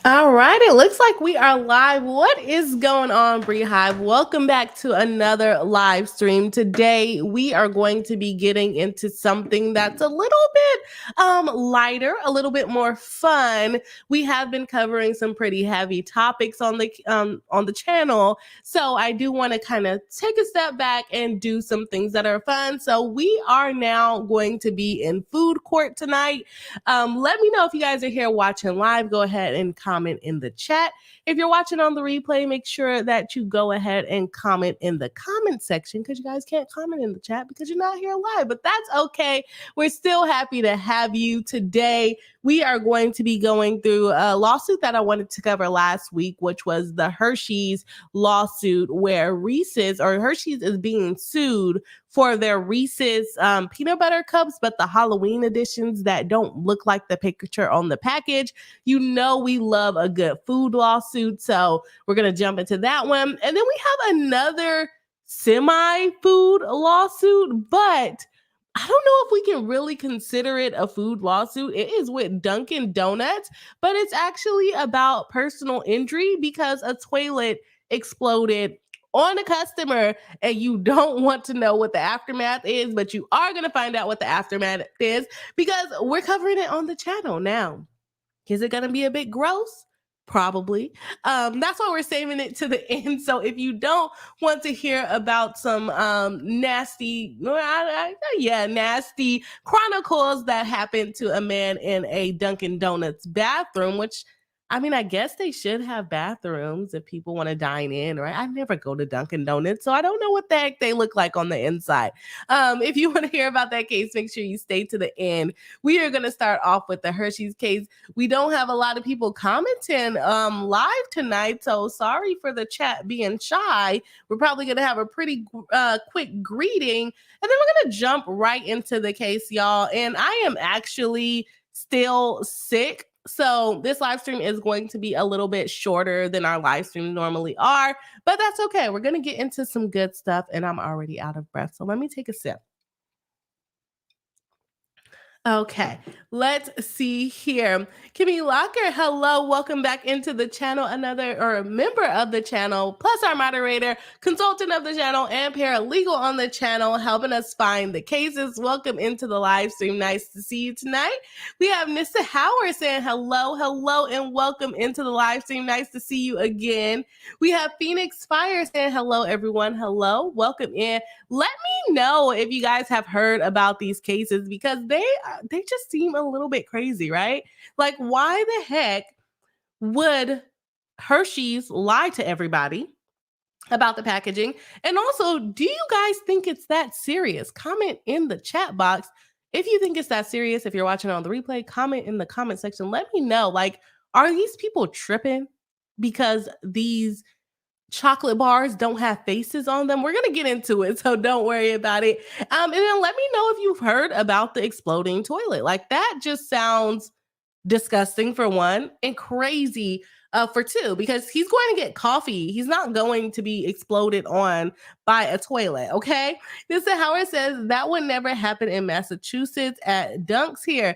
All right, it looks like we are live. What is going on, Bree Hive? Welcome back to another live stream. Today, we are going to be getting into something that's a little bit lighter, a little bit more fun. We have been covering some pretty heavy topics on the channel, so I do want to kind of take a step back and do some things that are fun. So we are now going to be in food court tonight. Let me know if you guys are here watching live. Go ahead and comment in the chat. If you're watching on the replay, make sure that you go ahead and comment in the comment section because you guys can't comment in the chat because you're not here live, but that's okay. We're still happy to have you today. We are going to be going through a lawsuit that I wanted to cover last week, which was the Hershey's lawsuit where Hershey's is being sued for their Reese's peanut butter cups, but the Halloween editions that don't look like the picture on the package. You know we love a good food lawsuit, so we're going to jump into that one. And then we have another semi-food lawsuit, but I don't know if we can really consider it a food lawsuit. It is with Dunkin Donuts, but it's actually about personal injury because a toilet exploded on a customer and you don't want to know what the aftermath is, but you are going to find out what the aftermath is because we're covering it on the channel now. Is it going to be a bit gross? Probably. That's why we're saving it to the end. So if you don't want to hear about some nasty chronicles that happened to a man in a Dunkin' Donuts bathroom, which I guess they should have bathrooms if people want to dine in, right? I never go to Dunkin' Donuts, so I don't know what the heck they look like on the inside. If you want to hear about that case, make sure you stay to the end. We are going to start off with the Hershey's case. We don't have a lot of people commenting live tonight, so sorry for the chat being shy. We're probably going to have a pretty quick greeting, and then we're going to jump right into the case, y'all. And I am actually still sick. So this live stream is going to be a little bit shorter than our live streams normally are, but that's okay. We're going to get into some good stuff and I'm already out of breath. So let me take a sip. Okay, let's see here. Kimmy Locker, hello, welcome back into the channel. A member of the channel, plus our moderator, consultant of the channel, and paralegal on the channel, helping us find the cases. Welcome into the live stream. Nice to see you tonight. We have Mr. Howard saying hello, and welcome into the live stream. Nice to see you again. We have Phoenix Fire saying hello, everyone. Hello, welcome in. Let me know if you guys have heard about these cases because they just seem a little bit crazy, right? Like, why the heck would Hershey's lie to everybody about the packaging? And also, do you guys think it's that serious? Comment in the chat box if you think it's that serious. If you're watching on the replay, comment in the comment section. Let me know, like, are these people tripping because these chocolate bars don't have faces on them? We're going to get into it, so don't worry about it. And then let me know if you've heard about the exploding toilet. Like, that just sounds disgusting for one and crazy for two, because he's going to get coffee. He's not going to be exploded on by a toilet, okay? Mr. Howard says that would never happen in Massachusetts at Dunks here.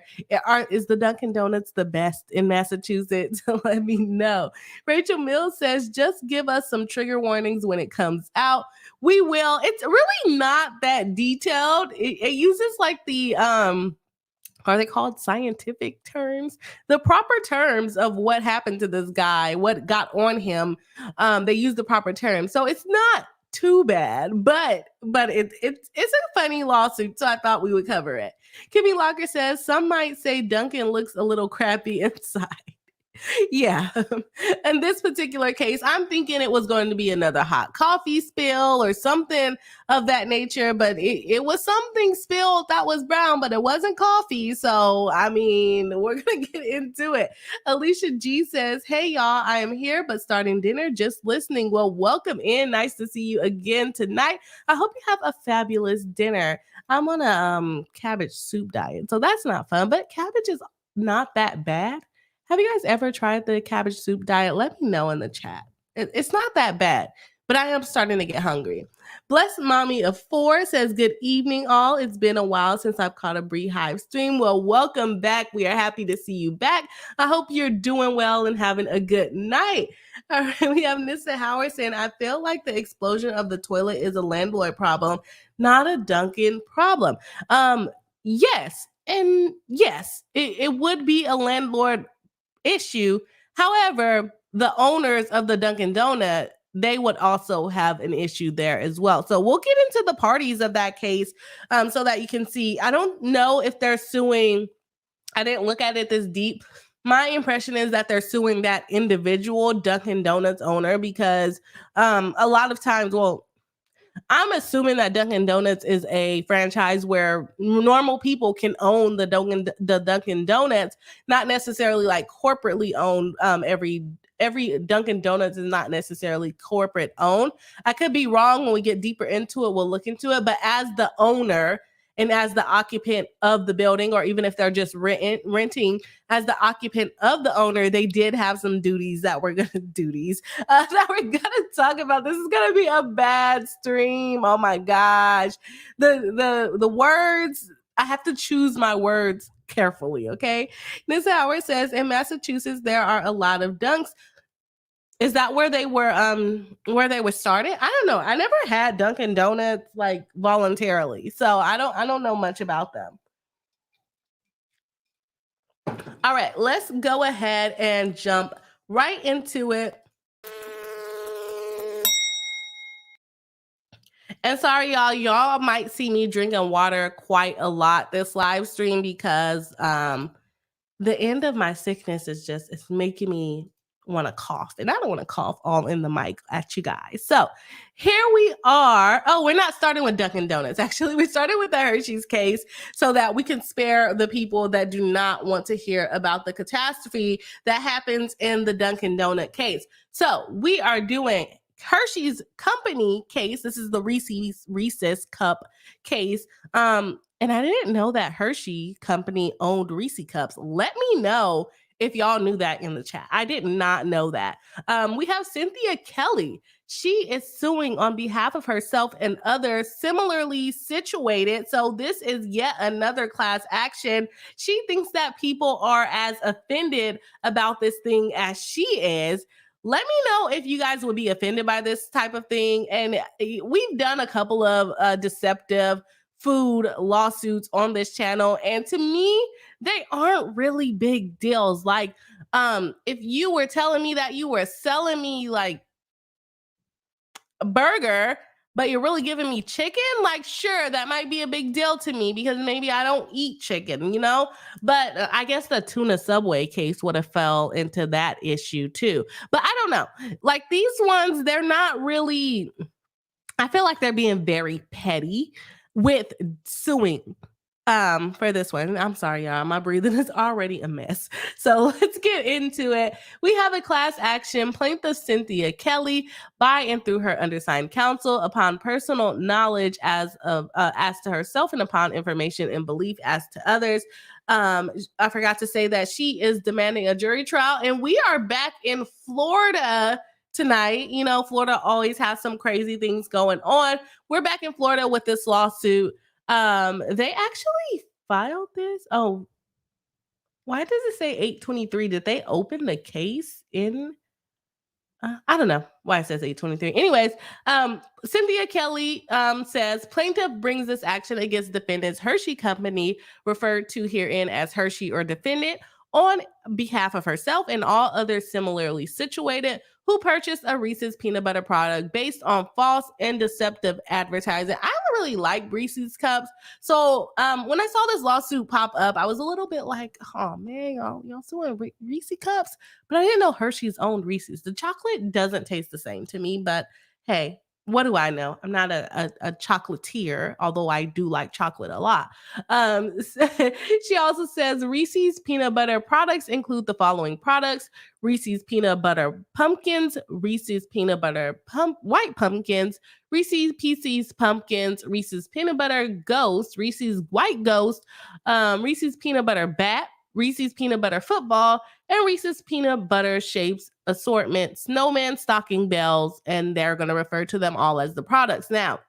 Is the Dunkin' Donuts the best in Massachusetts? Let me know. Rachel Mills says, just give us some trigger warnings when it comes out. We will. It's really not that detailed. It uses like the are they called scientific terms? The proper terms of what happened to this guy, what got on him. They use the proper terms. So it's not too bad, but it's a funny lawsuit, so I thought we would cover it. Kimmy Locker says, some might say Duncan looks a little crappy inside. Yeah. In this particular case, I'm thinking it was going to be another hot coffee spill or something of that nature, but it was something spilled that was brown, but it wasn't coffee. So, we're going to get into it. Alicia G says, hey, y'all, I am here, but starting dinner, just listening. Well, welcome in. Nice to see you again tonight. I hope you have a fabulous dinner. I'm on a cabbage soup diet, so that's not fun, but cabbage is not that bad. Have you guys ever tried the cabbage soup diet? Let me know in the chat. It's not that bad, but I am starting to get hungry. Blessed Mommy of 4 says, good evening, all. It's been a while since I've caught a Bree Hive stream. Well, welcome back. We are happy to see you back. I hope you're doing well and having a good night. All right, we have Nissa Howard saying, I feel like the explosion of the toilet is a landlord problem, not a Dunkin' problem. Yes, and yes, it would be a landlord issue. However, the owners of the Dunkin' Donut, they would also have an issue there as well. So we'll get into the parties of that case so that you can see. I don't know if they're suing. I didn't look at it this deep. My impression is that they're suing that individual Dunkin' Donuts owner because a lot of times, well, I'm assuming that Dunkin' Donuts is a franchise where normal people can own the Dunkin' Donuts, not necessarily like corporately owned. Every Dunkin' Donuts is not necessarily corporate owned. I could be wrong. When we get deeper into it, we'll look into it. But as the owner and as the occupant of the building, or even if they're just renting, as the occupant of the owner, they did have some duties that we're gonna talk about. This is gonna be a bad stream. Oh my gosh, the words. I have to choose my words carefully. Okay, this Howard says in Massachusetts there are a lot of dunks. Is that where they were started? I don't know. I never had Dunkin' Donuts like voluntarily. So I don't know much about them. All right, let's go ahead and jump right into it. And sorry, y'all might see me drinking water quite a lot this live stream because the end of my sickness is it's making me want to cough, and I don't want to cough all in the mic at you guys. So here we are. Oh, we're not starting with Dunkin' Donuts. Actually, we started with the Hershey's case so that we can spare the people that do not want to hear about the catastrophe that happens in the Dunkin' Donut case. So we are doing Hershey's company case. This is the Reese's Cup case. And I didn't know that Hershey company owned Reese Cups. Let me know if y'all knew that in the chat. I did not know that. We have Cynthia Kelly. She is suing on behalf of herself and others similarly situated. So this is yet another class action. She thinks that people are as offended about this thing as she is. Let me know if you guys would be offended by this type of thing. And we've done a couple of deceptive food lawsuits on this channel, and to me they aren't really big deals. Like if you were telling me that you were selling me like a burger but you're really giving me chicken, like sure, that might be a big deal to me because maybe I don't eat chicken, but I guess the tuna Subway case would have fell into that issue too. But I don't know, like these ones, they're not really, I feel like they're being very petty with suing for this one. I'm sorry, y'all. My breathing is already a mess. So let's get into it. We have a class action. Plaintiff Cynthia Kelly, by and through her undersigned counsel, upon personal knowledge as to herself and upon information and belief as to others. I forgot to say that she is demanding a jury trial, and we are back in Florida tonight. Florida always has some crazy things going on. We're back in Florida with this lawsuit. They actually filed this. Oh, why does it say 8/23? Did they open the case in? I don't know why it says 8/23. Anyways, Cynthia Kelly says plaintiff brings this action against defendants Hershey Company, referred to herein as Hershey or defendant, on behalf of herself and all others similarly situated who purchased a Reese's peanut butter product based on false and deceptive advertising. I don't really like Reese's Cups. So when I saw this lawsuit pop up, I was a little bit like, oh man, y'all suing Reese's Cups? But I didn't know Hershey's owned Reese's. The chocolate doesn't taste the same to me, but hey, what do I know? I'm not a chocolatier, although I do like chocolate a lot. She also says Reese's peanut butter products include the following products: Reese's peanut butter pumpkins, Reese's peanut butter white pumpkins, Reese's Pieces pumpkins, Reese's peanut butter ghost, Reese's white ghost, Reese's peanut butter bat, Reese's Peanut Butter Football, and Reese's Peanut Butter Shapes Assortment, Snowman Stocking Bells, and they're going to refer to them all as the products. Now,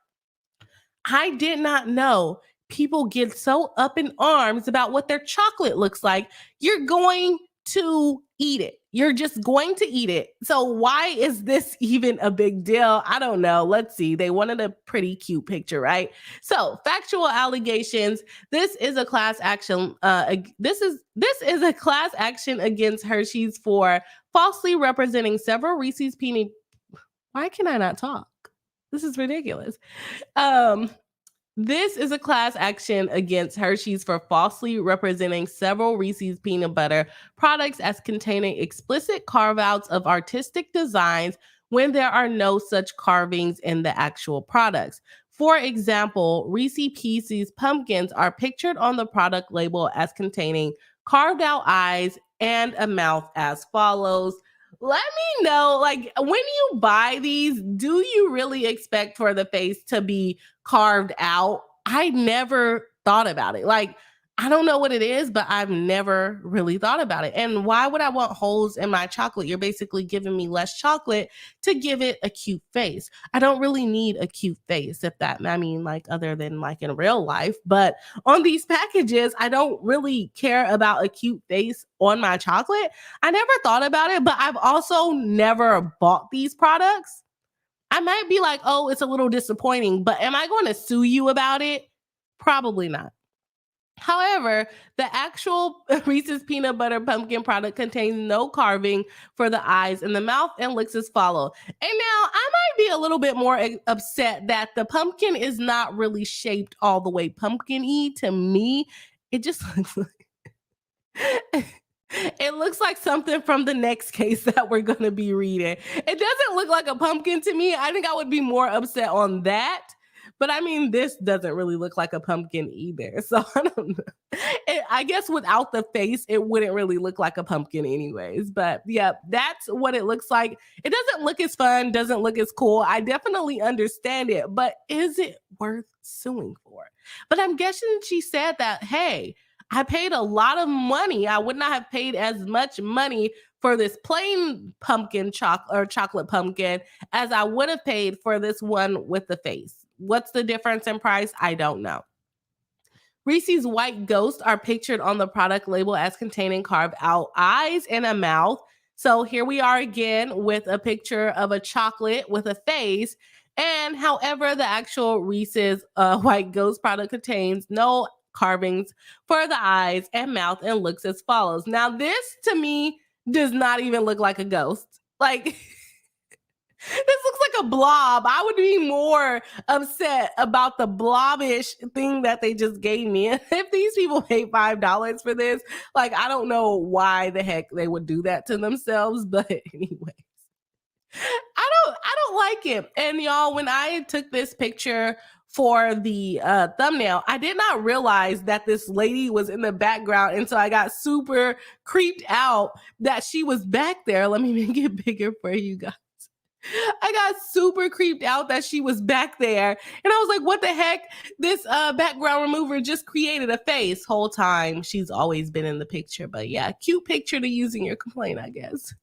I did not know people get so up in arms about what their chocolate looks like. You're going to eat it. You're just going to eat it. So why is this even a big deal? I don't know. Let's see. They wanted a pretty cute picture, right? So, factual allegations. This is a class action. This is a class action against Hershey's for falsely representing several Reese's peanut. Why can I not talk? This is ridiculous. This is a class action against Hershey's for falsely representing several Reese's peanut butter products as containing explicit carve-outs of artistic designs when there are no such carvings in the actual products. For example, Reese's Pieces pumpkins are pictured on the product label as containing carved out eyes and a mouth as follows. Let me know, like, when you buy these, do you really expect for the face to be carved out? I never thought about it. Like, I don't know what it is, but I've never really thought about it. And why would I want holes in my chocolate? You're basically giving me less chocolate to give it a cute face. I don't really need a cute face, if that, I mean, like, other than like in real life. But on these packages, I don't really care about a cute face on my chocolate. I never thought about it, but I've also never bought these products. I might be like, oh, it's a little disappointing, but am I going to sue you about it? Probably not. However, the actual Reese's Peanut Butter Pumpkin product contains no carving for the eyes and the mouth and looks as follows. And now I might be a little bit more upset that the pumpkin is not really shaped all the way pumpkin-y to me. It just looks like it looks like something from the next case that we're going to be reading. It doesn't look like a pumpkin to me. I think I would be more upset on that. But I mean, this doesn't really look like a pumpkin either. So I don't know. I guess without the face, it wouldn't really look like a pumpkin anyways. But yeah, that's what it looks like. It doesn't look as fun, doesn't look as cool. I definitely understand it, but is it worth suing for? But I'm guessing she said that, hey, I paid a lot of money. I would not have paid as much money for this plain pumpkin chocolate pumpkin as I would have paid for this one with the face. What's the difference in price? I don't know. Reese's White Ghosts are pictured on the product label as containing carved out eyes and a mouth. So here we are again with a picture of a chocolate with a face. And however, the actual Reese's White Ghost product contains no carvings for the eyes and mouth and looks as follows. Now, this to me does not even look like a ghost. Like, this looks like a blob. I would be more upset about the blobbish thing that they just gave me. If these people paid $5 for this, like, I don't know why the heck they would do that to themselves. But anyway, I don't like it. And y'all, when I took this picture for the thumbnail, I did not realize that this lady was in the background. And so I got super creeped out that she was back there. Let me make it bigger for you guys. I got super creeped out that she was back there. And I was like, what the heck? This background remover just created a face whole time. She's always been in the picture. But yeah, cute picture to use in your complaint, I guess.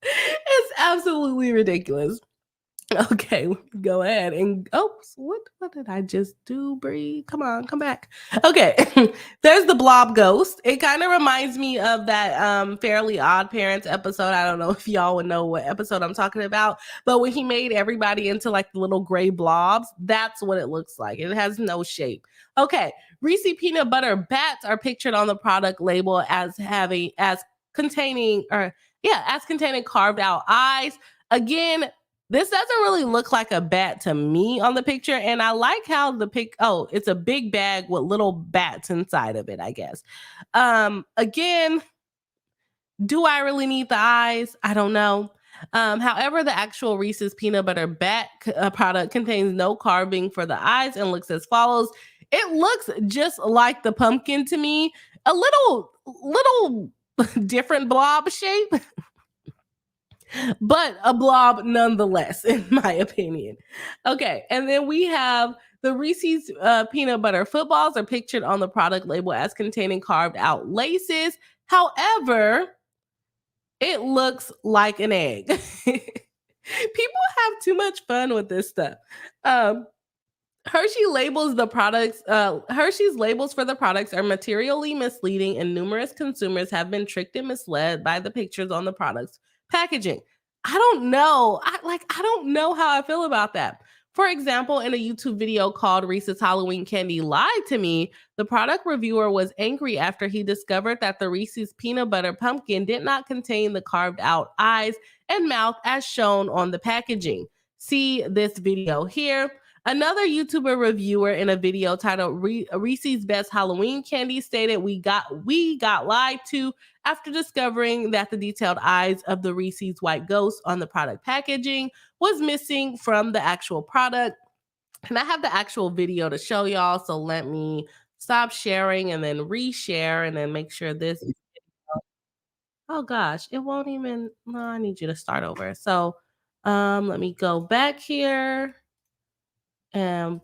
It's absolutely ridiculous. Okay, go ahead and oops, what did I just do, Bree? Come on, come back. Okay, there's the blob ghost. It kind of reminds me of that Fairly Odd Parents episode. I don't know if y'all would know what episode I'm talking about, but when he made everybody into like the little gray blobs, that's what it looks like. It has no shape. Okay, Reese's Peanut Butter Bats are pictured on the product label as containing carved out eyes. Again, this doesn't really look like a bat to me on the picture. And I like how it's a big bag with little bats inside of it, I guess. Again, do I really need the eyes? I don't know. However, the actual Reese's Peanut Butter Bat product contains no carving for the eyes and looks as follows. It looks just like the pumpkin to me. A little different blob shape. But a blob nonetheless, in my opinion. Okay, and then we have The Reese's peanut butter footballs are pictured on the product label as containing carved out laces. However, it looks like an egg. People have too much fun with this stuff. Hershey's labels for the products are materially misleading, and numerous consumers have been tricked and misled by the pictures on the product's packaging. I don't know. I don't know how I feel about that. For example, in a YouTube video called Reese's Halloween Candy Lied to Me, the product reviewer was angry after he discovered that the Reese's peanut butter pumpkin did not contain the carved out eyes and mouth as shown on the packaging. See this video here. Another YouTuber reviewer in a video titled Reese's Best Halloween Candy stated, we got lied to after discovering that the detailed eyes of the Reese's White Ghost on the product packaging was missing from the actual product. And I have the actual video to show y'all, so let me stop sharing and then reshare and then make sure this. Oh gosh, it won't even. No, I need you to start over. So let me go back here. And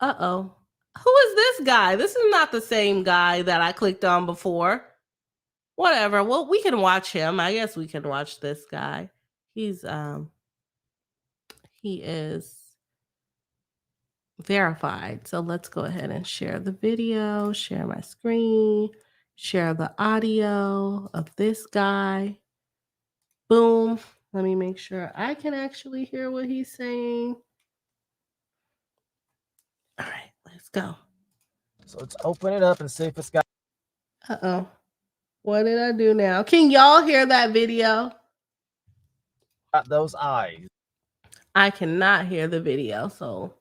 who is this guy? This is not the same guy that I clicked on before. Whatever. Well, we can watch him. I guess we can watch this guy. He is verified. So let's go ahead and share the video, share my screen, share the audio of this guy. Boom. Let me make sure I can actually hear what he's saying. All right, let's go. So let's open it up and see if it's got. Uh-oh. What did I do now? Can y'all hear that video? Got those eyes. I cannot hear the video, so.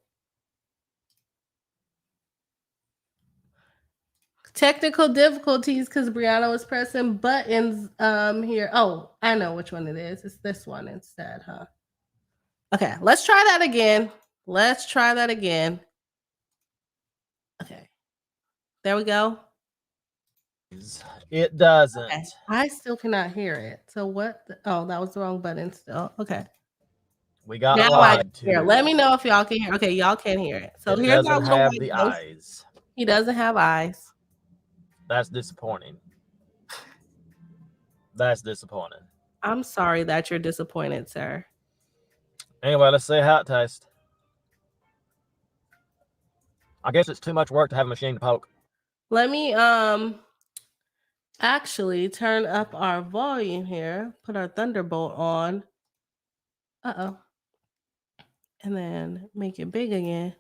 Technical difficulties because Brianna was pressing buttons here. Oh, I know which one it is. It's this one instead, huh? Okay, let's try that again. Okay, there we go. It doesn't. Okay. I still cannot hear it. So what? Oh, that was the wrong button still. Okay. We got now lied to. Let me know if y'all can hear. Okay, y'all can hear it. So it here's doesn't have the eyes. He doesn't have eyes. That's disappointing. That's disappointing. I'm sorry that you're disappointed, sir. Anyway, let's see how it tastes. I guess it's too much work to have a machine to poke. Let me actually turn up our volume here, put our Thunderbolt on. Uh-oh. And then make it big again.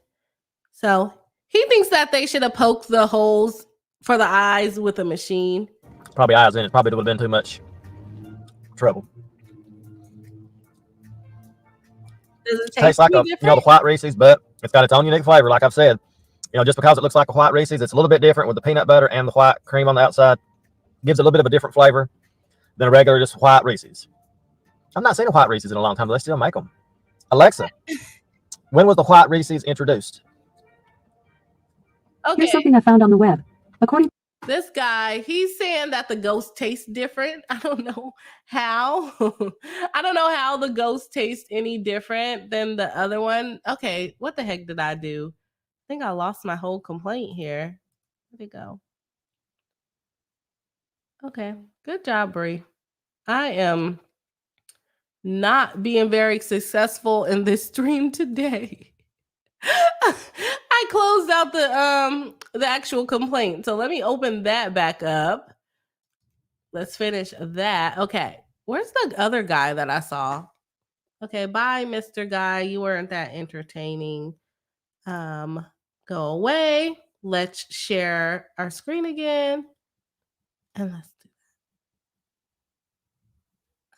So he thinks that they should have poked the holes for the eyes with a machine. Probably eyes in it. Probably would have been too much trouble. Does it tastes like the white Reese's, but it's got its own unique flavor. Like I've said, just because it looks like a white Reese's, it's a little bit different with the peanut butter and the white cream on the outside. Gives it a little bit of a different flavor than a regular just white Reese's. I've not seen a white Reese's in a long time, but they still make them. Alexa, when was the white Reese's introduced? Okay. Here's something I found on the web. According this guy, he's saying that the ghost tastes different. I don't know how. I don't know how the ghost tastes any different than the other one. Okay, what the heck did I do? I think I lost my whole complaint here. Where'd it go? Okay, good job, Bree. I am not being very successful in this stream today. I closed out the actual complaint. So let me open that back up. Let's finish that. Okay. Where's the other guy that I saw? Okay, bye, Mr. Guy. You weren't that entertaining. Go away. Let's share our screen again. And let's do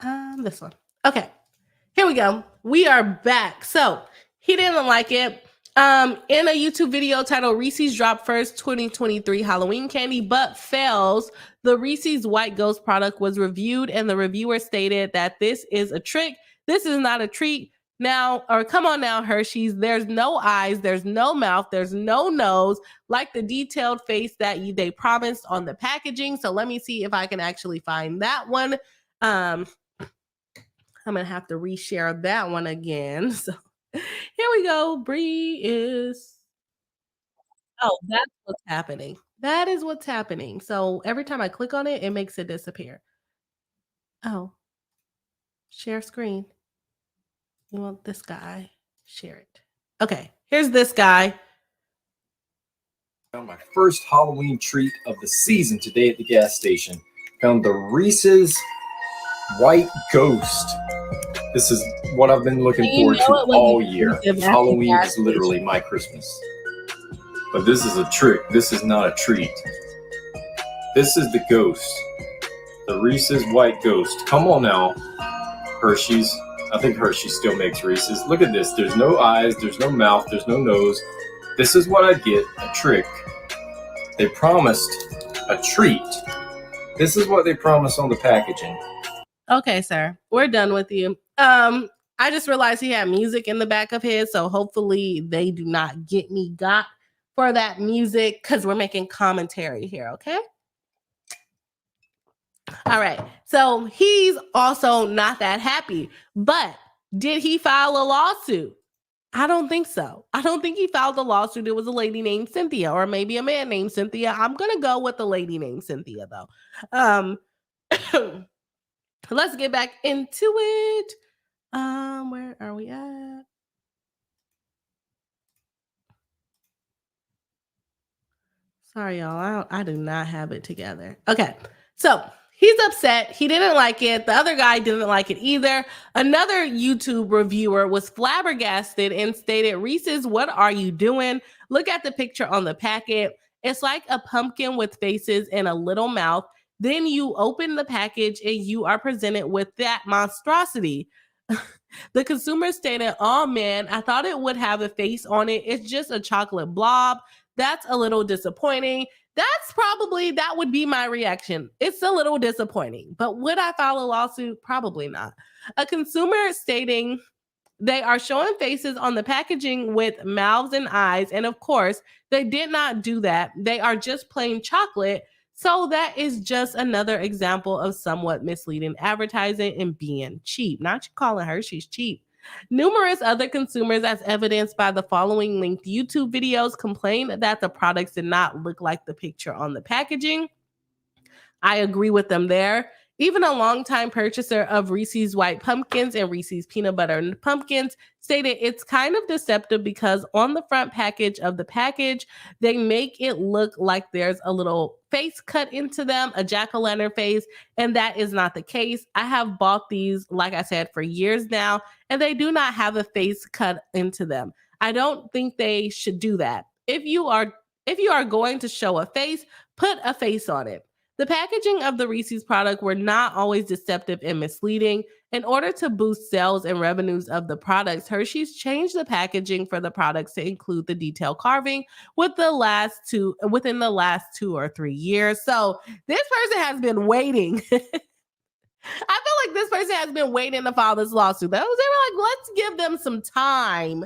that. This one. Okay. Here we go. We are back. So he didn't like it. In a YouTube video titled Reese's Drop First 2023 Halloween Candy But Fails, the Reese's White Ghost product was reviewed and the reviewer stated that this is a trick. This is not a treat. Now, or come on now, Hershey's, there's no eyes, there's no mouth, there's no nose, like the detailed face that they promised on the packaging. So let me see if I can actually find that one. I'm going to have to reshare that one again. So here we go. Bree is Oh, that's what's happening. That is what's happening. So every time I click on it, it makes it disappear. Oh, share screen. You want this guy? Share it. Okay, here's this guy. Found my first Halloween treat of the season today at the gas station. Found the Reese's White Ghost. This is what I've been looking forward to all year. Halloween is literally my Christmas. But this is a trick. This is not a treat. This is the ghost. The Reese's White Ghost. Come on now, Hershey's. I think Hershey still makes Reese's. Look at this. There's no eyes. There's no mouth. There's no nose. This is what I get, a trick. They promised a treat. This is what they promised on the packaging. Okay, sir. We're done with you. I just realized he had music in the back of his, so hopefully they do not get me got for that music because we're making commentary here, okay? All right. So he's also not that happy, but did he file a lawsuit? I don't think so. I don't think he filed a lawsuit. It was a lady named Cynthia, or maybe a man named Cynthia. I'm gonna go with the lady named Cynthia, though. Let's get back into it. Where are we at? Sorry, y'all. I do not have it together. Okay, so he's upset. He didn't like it. The other guy didn't like it either. Another YouTube reviewer was flabbergasted and stated, Reese's, what are you doing? Look at the picture on the packet. It's like a pumpkin with faces and a little mouth. Then you open the package and you are presented with that monstrosity. The consumer stated, oh man, I thought it would have a face on it. It's just a chocolate blob. That's a little disappointing. That would be my reaction. It's a little disappointing, but would I file a lawsuit? Probably not. A consumer stating they are showing faces on the packaging with mouths and eyes. And of course, they did not do that. They are just plain chocolate. So that is just another example of somewhat misleading advertising and being cheap. Not you calling Hershey's cheap. Numerous other consumers, as evidenced by the following linked YouTube videos, complained that the products did not look like the picture on the packaging. I agree with them there. Even a longtime purchaser of Reese's White Pumpkins and Reese's Peanut Butter Pumpkins stated it's kind of deceptive because on the front package of the package, they make it look like there's a little face cut into them, a jack-o'-lantern face, and that is not the case. I have bought these, like I said, for years now, and they do not have a face cut into them. I don't think they should do that. If you are going to show a face, put a face on it. The packaging of the Reese's product were not always deceptive and misleading. In order to boost sales and revenues of the products, Hershey's changed the packaging for the products to include the detail carving within the last 2 or 3 years. So this person has been waiting. I feel like this person has been waiting to file this lawsuit. They were like, let's give them some time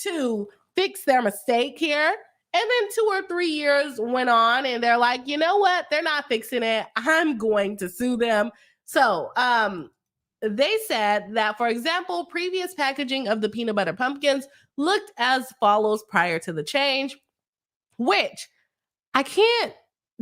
to fix their mistake here. And then 2 or 3 years went on and they're like, you know what? They're not fixing it. I'm going to sue them. So they said that, for example, previous packaging of the peanut butter pumpkins looked as follows prior to the change, which I can't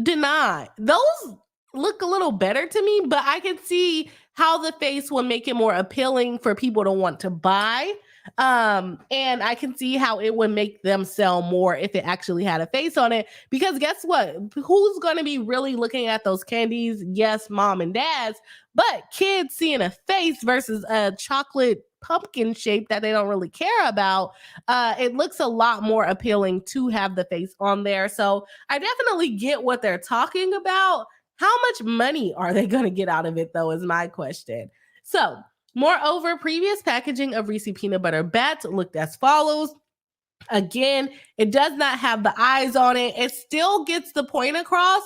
deny. Those look a little better to me, but I can see how the face will make it more appealing for people to want to buy. And I can see how it would make them sell more if it actually had a face on it. Because guess what? Who's going to be really looking at those candies? Yes, mom and dads, but kids seeing a face versus a chocolate pumpkin shape that they don't really care about, it looks a lot more appealing to have the face on there. So I definitely get what they're talking about. How much money are they going to get out of it, though, is my question. So, moreover, previous packaging of Reese's Peanut Butter Bats looked as follows. Again, it does not have the eyes on it. It still gets the point across.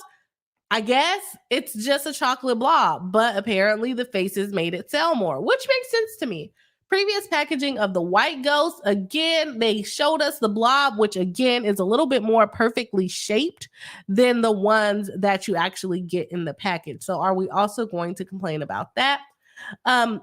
I guess it's just a chocolate blob, but apparently the faces made it sell more, which makes sense to me. Previous packaging of the White Ghost, again, they showed us the blob, which again is a little bit more perfectly shaped than the ones that you actually get in the package. So are we also going to complain about that?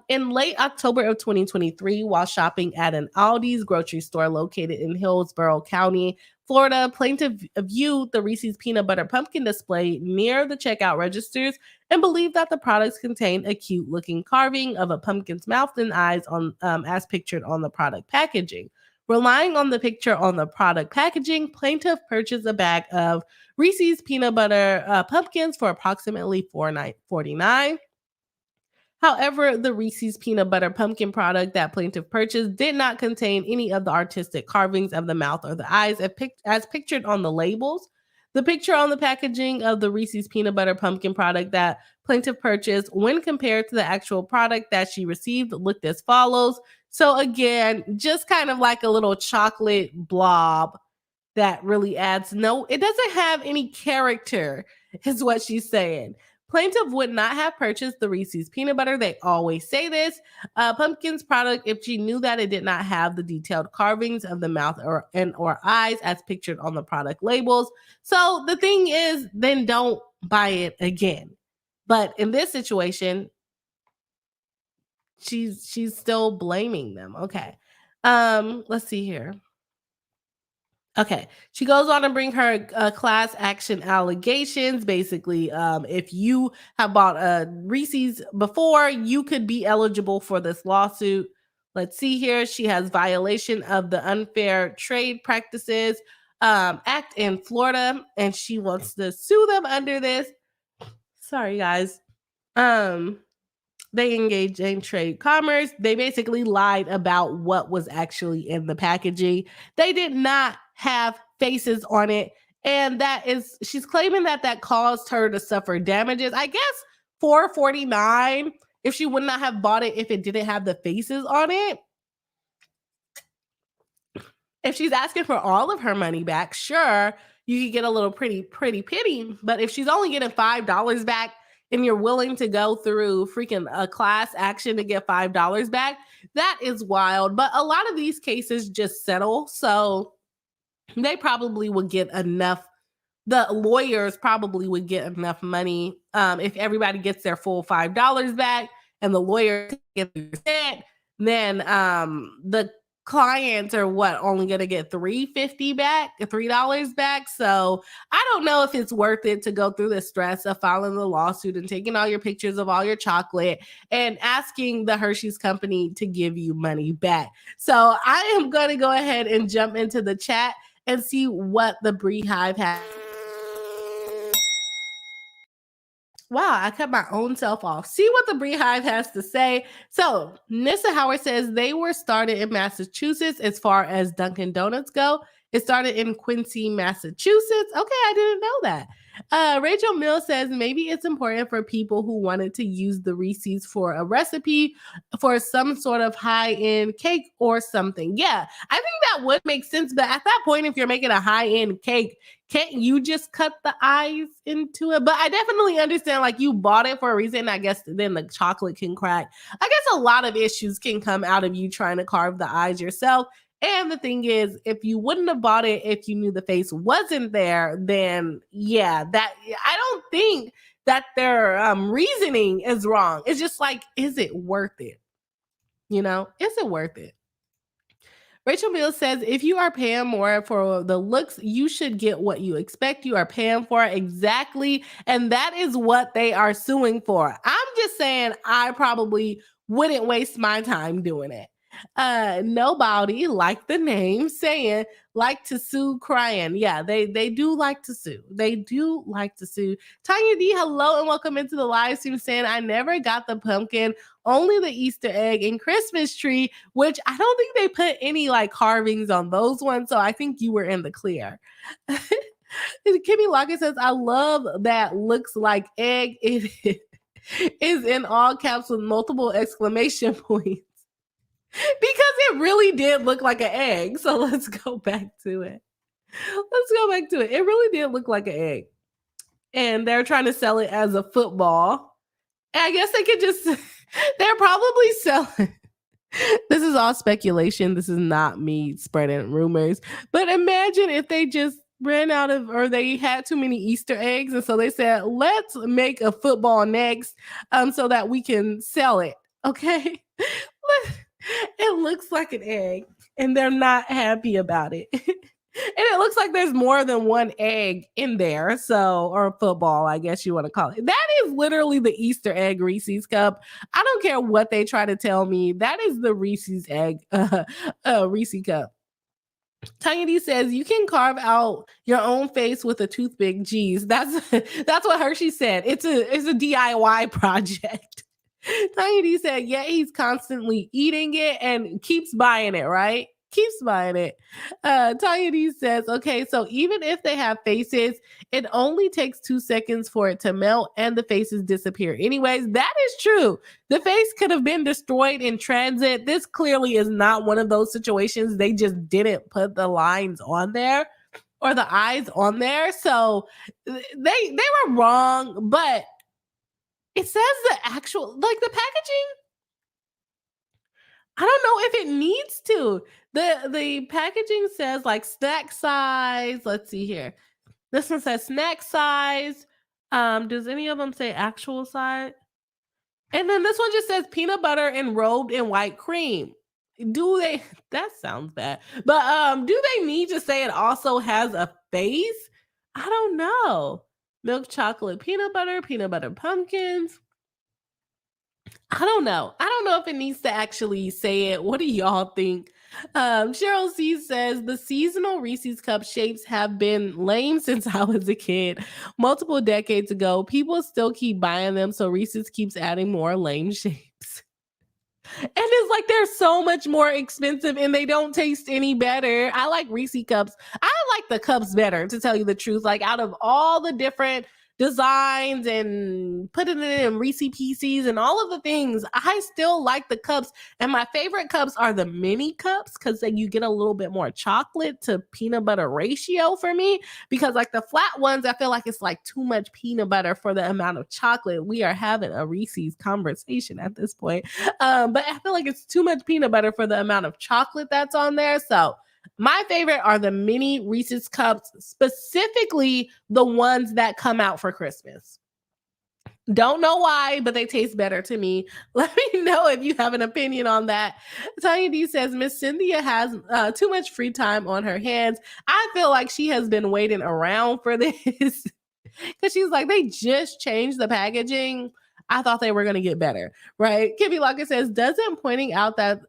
In late October of 2023, while shopping at an Aldi's grocery store located in Hillsborough County, Florida, plaintiff viewed the Reese's peanut butter pumpkin display near the checkout registers and believed that the products contained a cute-looking carving of a pumpkin's mouth and eyes on as pictured on the product packaging. Relying on the picture on the product packaging, plaintiff purchased a bag of Reese's peanut butter pumpkins for approximately $4.49. However, the Reese's peanut butter pumpkin product that plaintiff purchased did not contain any of the artistic carvings of the mouth or the eyes as pictured on the labels. The picture on the packaging of the Reese's peanut butter pumpkin product that plaintiff purchased, when compared to the actual product that she received, looked as follows. So again, just kind of like a little chocolate blob that really adds it doesn't have any character, is what she's saying. Plaintiff would not have purchased the Reese's peanut butter. They always say this pumpkin's product if she knew that it did not have the detailed carvings of the mouth or eyes as pictured on the product labels. So the thing is, then don't buy it again. But in this situation, she's still blaming them. Okay. Let's see here. Okay, she goes on to bring her class action allegations. Basically, if you have bought a Reese's before, you could be eligible for this lawsuit. Let's see here. She has violation of the Unfair Trade Practices Act in Florida, and she wants to sue them under this. Sorry, guys. They engaged in trade commerce. They basically lied about what was actually in the packaging. They did not have faces on it. And she's claiming that caused her to suffer damages. I guess $4.49 if she would not have bought it if it didn't have the faces on it. If she's asking for all of her money back, sure, you could get a little pretty pity. But if she's only getting $5 back, and you're willing to go through freaking a class action to get $5 back, that is wild. But a lot of these cases just settle. So they probably would get enough. The lawyers probably would get enough money if everybody gets their full $5 back and the lawyer gets it, then the clients are only going to get $3.50 back, $3 back. So I don't know if it's worth it to go through the stress of filing the lawsuit and taking all your pictures of all your chocolate and asking the Hershey's company to give you money back. So I am going to go ahead and jump into the chat and see what the Beehive has. Wow, I cut my own self off. See what the Beehive has to say. So Nissa Howard says they were started in Massachusetts as far as Dunkin Donuts go. It started in Quincy, Massachusetts. Okay, I didn't know that. Rachel Mills says maybe it's important for people who wanted to use the Reese's for a recipe for some sort of high-end cake or something. Yeah, I think that would make sense. But at that point, if you're making a high-end cake, can't you just cut the eyes into it? But I definitely understand, like, you bought it for a reason. I guess then the chocolate can crack. I guess a lot of issues can come out of you trying to carve the eyes yourself. And the thing is, if you wouldn't have bought it if you knew the face wasn't there, then yeah, that I don't think that their reasoning is wrong. It's just like, is it worth it? You know, is it worth it? Rachel Mills says, if you are paying more for the looks, you should get what you expect you are paying for. Exactly. And that is what they are suing for. I'm just saying I probably wouldn't waste my time doing it. Nobody, like the name saying, like to sue crying. Yeah, they do like to sue. They do like to sue. Tanya D, hello and welcome into the live stream, saying I never got the pumpkin, only the Easter egg and Christmas tree, which I don't think they put any like carvings on those ones. So I think you were in the clear. Kimmy Lockett says, I love that looks like egg. It is in all caps with multiple exclamation points. Because it really did look like an egg. So let's go back to it. It really did look like an egg. And they're trying to sell it as a football. And I guess they could just, they're probably selling. This is all speculation. This is not me spreading rumors. But imagine if they just ran out of, or they had too many Easter eggs. And so they said, let's make a football next so that we can sell it. Okay. It looks like an egg and they're not happy about it. And it looks like there's more than one egg in there. So, or football, I guess you want to call it. That is literally the Easter egg Reese's cup. I don't care what they try to tell me. That is the Reese's egg, Reese cup. Tanya D says you can carve out your own face with a toothpick. Geez, that's what Hershey said. It's a DIY project. Tanya D said, yeah, he's constantly eating it and keeps buying it, right? Keeps buying it. Tanya D says, okay, so even if they have faces, it only takes 2 seconds for it to melt and the faces disappear. Anyways, that is true. The face could have been destroyed in transit. This clearly is not one of those situations. They just didn't put the lines on there or the eyes on there. So they were wrong, but it says the actual, like the packaging, I don't know if it needs to. The packaging says like snack size. Let's see here. This one says snack size. Does any of them say actual size? And then this one just says peanut butter enrobed in white cream. Do they? That sounds bad. But do they need to say it also has a face? I don't know. Milk chocolate peanut butter pumpkins. I don't know. I don't know if it needs to actually say it. What do y'all think? Cheryl C says the seasonal Reese's cup shapes have been lame since I was a kid. Multiple decades ago, people still keep buying them, so Reese's keeps adding more lame shapes. And it's like they're so much more expensive and they don't taste any better. I like Reese cups. I like the cups better, to tell you the truth. Like out of all the different designs and putting it in Reese Pieces and all of the things, I still like the cups. And my favorite cups are the mini cups because then you get a little bit more chocolate to peanut butter ratio for me. Because like the flat ones, I feel like it's like too much peanut butter for the amount of chocolate. We are having a Reese's conversation at this point. But I feel like it's too much peanut butter for the amount of chocolate that's on there. So my favorite are the mini Reese's cups, specifically the ones that come out for Christmas. Don't know why, but they taste better to me. Let me know if you have an opinion on that. Tanya D says, Miss Cynthia has too much free time on her hands. I feel like she has been waiting around for this because she's like, they just changed the packaging. I thought they were going to get better, right? Kimmy Lockett says, doesn't pointing out that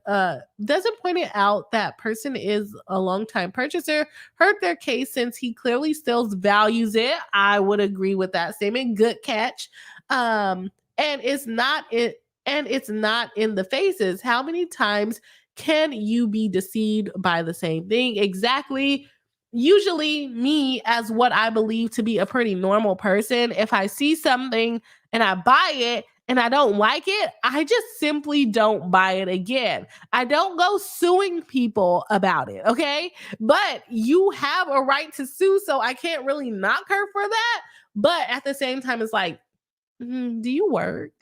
person is a longtime purchaser hurt their case since he clearly still values it. I would agree with that statement. Good catch. And it's not in the faces. How many times can you be deceived by the same thing? Exactly. Usually me, as what I believe to be a pretty normal person, if I see something and I buy it and I don't like it, I just simply don't buy it again. I don't go suing people about it, okay? But you have a right to sue, so I can't really knock her for that. But at the same time, it's like, do you work?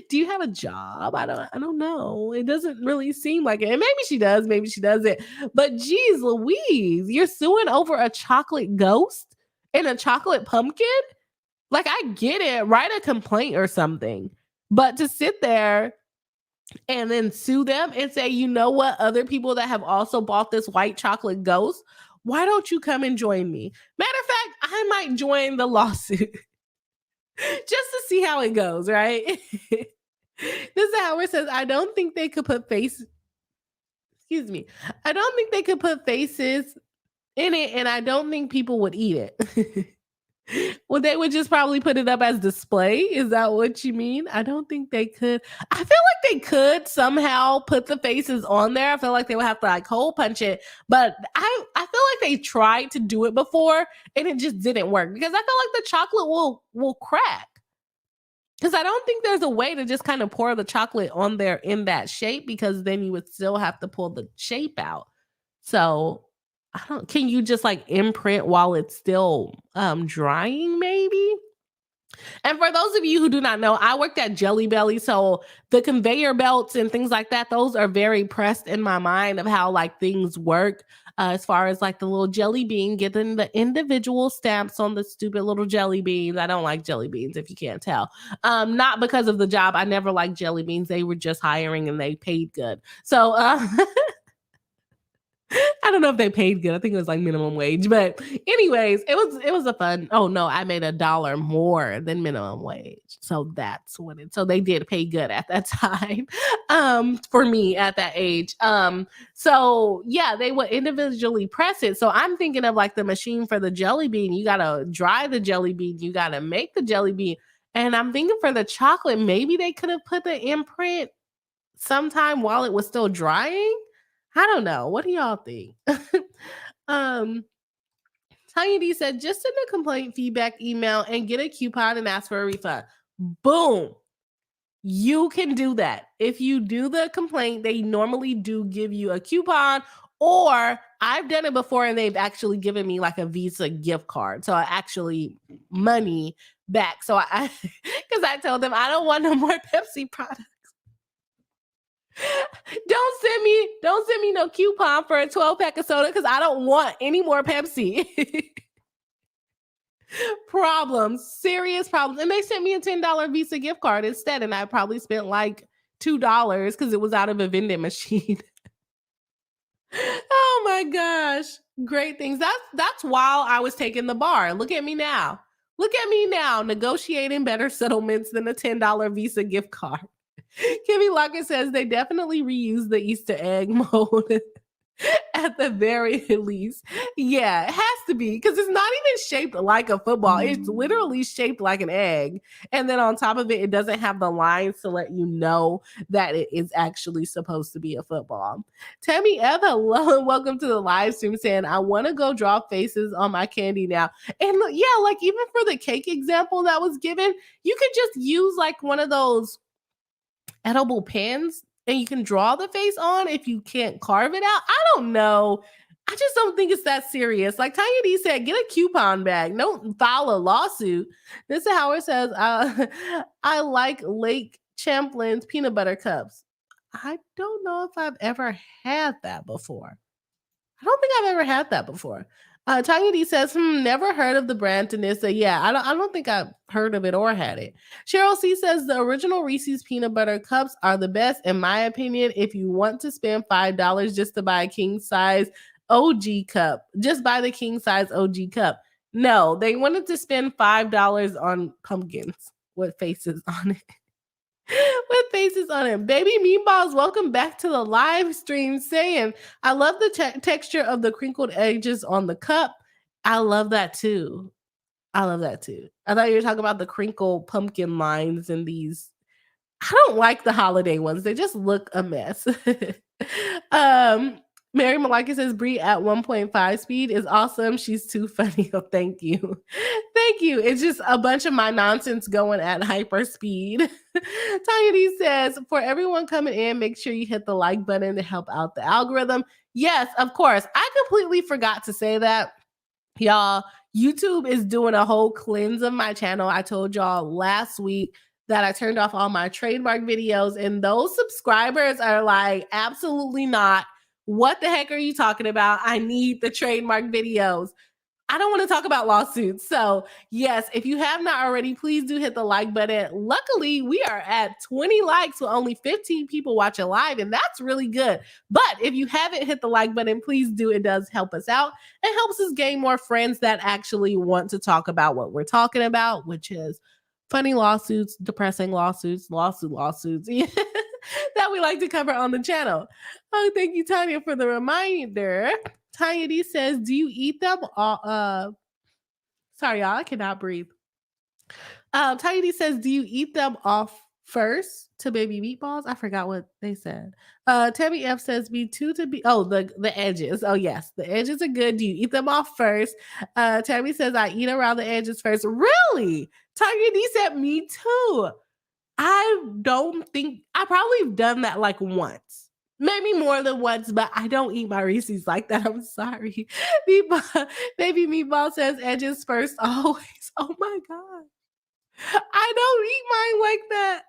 Do you have a job? I don't know. It doesn't really seem like it. And maybe she does, maybe she doesn't. But geez Louise, you're suing over a chocolate ghost and a chocolate pumpkin? Like, I get it. Write a complaint or something. But to sit there and then sue them and say, you know what, other people that have also bought this white chocolate ghost, why don't you come and join me? Matter of fact, I might join the lawsuit. Just to see how it goes, right? This is Howard says, I don't think they could put faces in it, and I don't think people would eat it. Well, they would just probably put it up as display. Is that what you mean? I don't think they could. I feel like they could somehow put the faces on there. I feel like they would have to like hole punch it. But I feel like they tried to do it before and it just didn't work because I feel like the chocolate will crack. Because I don't think there's a way to just kind of pour the chocolate on there in that shape because then you would still have to pull the shape out. So can you just like imprint while it's still drying maybe? And for those of you who do not know, I worked at Jelly Belly. So the conveyor belts and things like that, those are very pressed in my mind of how like things work as far as like the little jelly bean, getting the individual stamps on the stupid little jelly beans. I don't like jelly beans if you can't tell. Not because of the job. I never liked jelly beans. They were just hiring and they paid good. So I I don't know if they paid good. I think it was like minimum wage. But anyways, it was a fun. Oh no, I made $1 more than minimum wage. So that's what it. So they did pay good at that time. For me at that age. So yeah, they would individually press it. So I'm thinking of like the machine for the jelly bean. You gotta dry the jelly bean. You gotta make the jelly bean. And I'm thinking for the chocolate, maybe they could have put the imprint sometime while it was still drying. I don't know. What do y'all think? um, Tanya D said, just send a complaint feedback email and get a coupon and ask for a refund. Boom. You can do that. If you do the complaint, they normally do give you a coupon, or I've done it before and they've actually given me like a Visa gift card. So I actually money back. So because I told them I don't want no more Pepsi products. Don't send me no coupon for a 12-pack of soda because I don't want any more Pepsi. Problems, serious problems. And they sent me a $10 Visa gift card instead, and I probably spent like $2 because it was out of a vending machine. Oh my gosh. Great things. That's while I was taking the bar. Look at me now. Look at me now, negotiating better settlements than a $10 Visa gift card. Kimmy Lockett says they definitely reuse the Easter egg mode at the very least. Yeah, it has to be because it's not even shaped like a football. It's literally shaped like an egg. And then on top of it, it doesn't have the lines to let you know that it is actually supposed to be a football. Tammy F, hello and welcome to the live stream saying, I want to go draw faces on my candy now. And yeah, like even for the cake example that was given, you could just use like one of those edible pens and you can draw the face on if you can't carve it out. I don't know. I just don't think it's that serious. Like Tanya D said, get a coupon bag. Don't file a lawsuit. Mr. Howard says, I like Lake Champlin's peanut butter cups. I don't know if I've ever had that before. I don't think I've ever had that before. Tanya D says, never heard of the brand Tanissa. Yeah, I don't think I've heard of it or had it. Cheryl C says the original Reese's peanut butter cups are the best, in my opinion. If you want to spend $5 just to buy a king size OG cup, just buy the king size OG cup. No, they wanted to spend $5 on pumpkins with faces on it. With faces on it. Baby Meatballs, welcome back to the live stream saying, I love the texture of the crinkled edges on the cup. I love that too. I love that too. I thought you were talking about the crinkled pumpkin lines in these. I don't like the holiday ones. They just look a mess. Mary Malaki says Brie at 1.5 speed is awesome. She's too funny. Oh, thank you. Thank you. It's just a bunch of my nonsense going at hyper speed. Tanya D says, for everyone coming in, make sure you hit the like button to help out the algorithm. Yes, of course. I completely forgot to say that. Y'all, YouTube is doing a whole cleanse of my channel. I told y'all last week that I turned off all my trademark videos, and those subscribers are like, absolutely not. What the heck are you talking about? I need the trademark videos. I don't want to talk about lawsuits. So yes, if you have not already, please do hit the like button. Luckily, we are at 20 likes with only 15 people watching live, and that's really good. But if you haven't hit the like button, please do. It does help us out. It helps us gain more friends that actually want to talk about what we're talking about, which is funny lawsuits, depressing lawsuits, lawsuits. That we like to cover on the channel. Oh, thank you, Tanya, for the reminder. Tanya D says, do you eat them all? Sorry, y'all, I cannot breathe. Tanya D says, do you eat them off first to baby meatballs? I forgot what they said. Tammy F says, me too to be, the edges. Oh, yes, the edges are good. Do you eat them off first? Tammy says, I eat around the edges first. Really? Tanya D said, me too. I don't think, I probably have done that like once. Maybe more than once, but I don't eat my Reese's like that. I'm sorry. Baby Meatball says edges first always. Oh my God. I don't eat mine like that.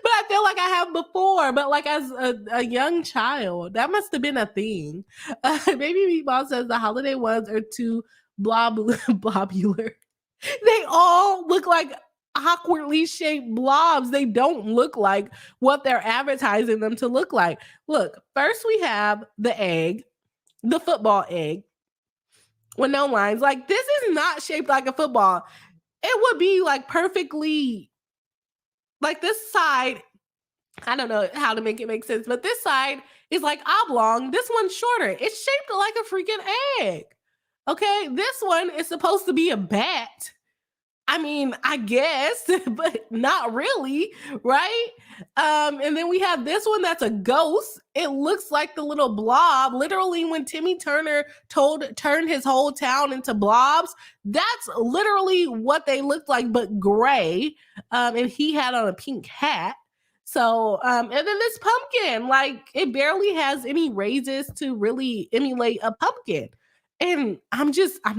But I feel like I have before, but like as a young child. That must have been a thing. Baby Meatball says the holiday ones are too blobular. They all look like awkwardly shaped blobs. They don't look like what they're advertising them to look like. Look, first we have the egg, the football egg with no lines. Like, this is not shaped like a football. It would be like perfectly, like this side, I don't know how to make it make sense, but this side is like oblong. This one's shorter. It's shaped like a freaking egg. Okay, this one is supposed to be a bat. I mean, I guess, but not really, right? And then we have this one that's a ghost. It looks like the little blob. Literally, when Timmy Turner turned his whole town into blobs, that's literally what they looked like, but gray. And he had on a pink hat. So, and then this pumpkin, like, it barely has any raises to really emulate a pumpkin. And I'm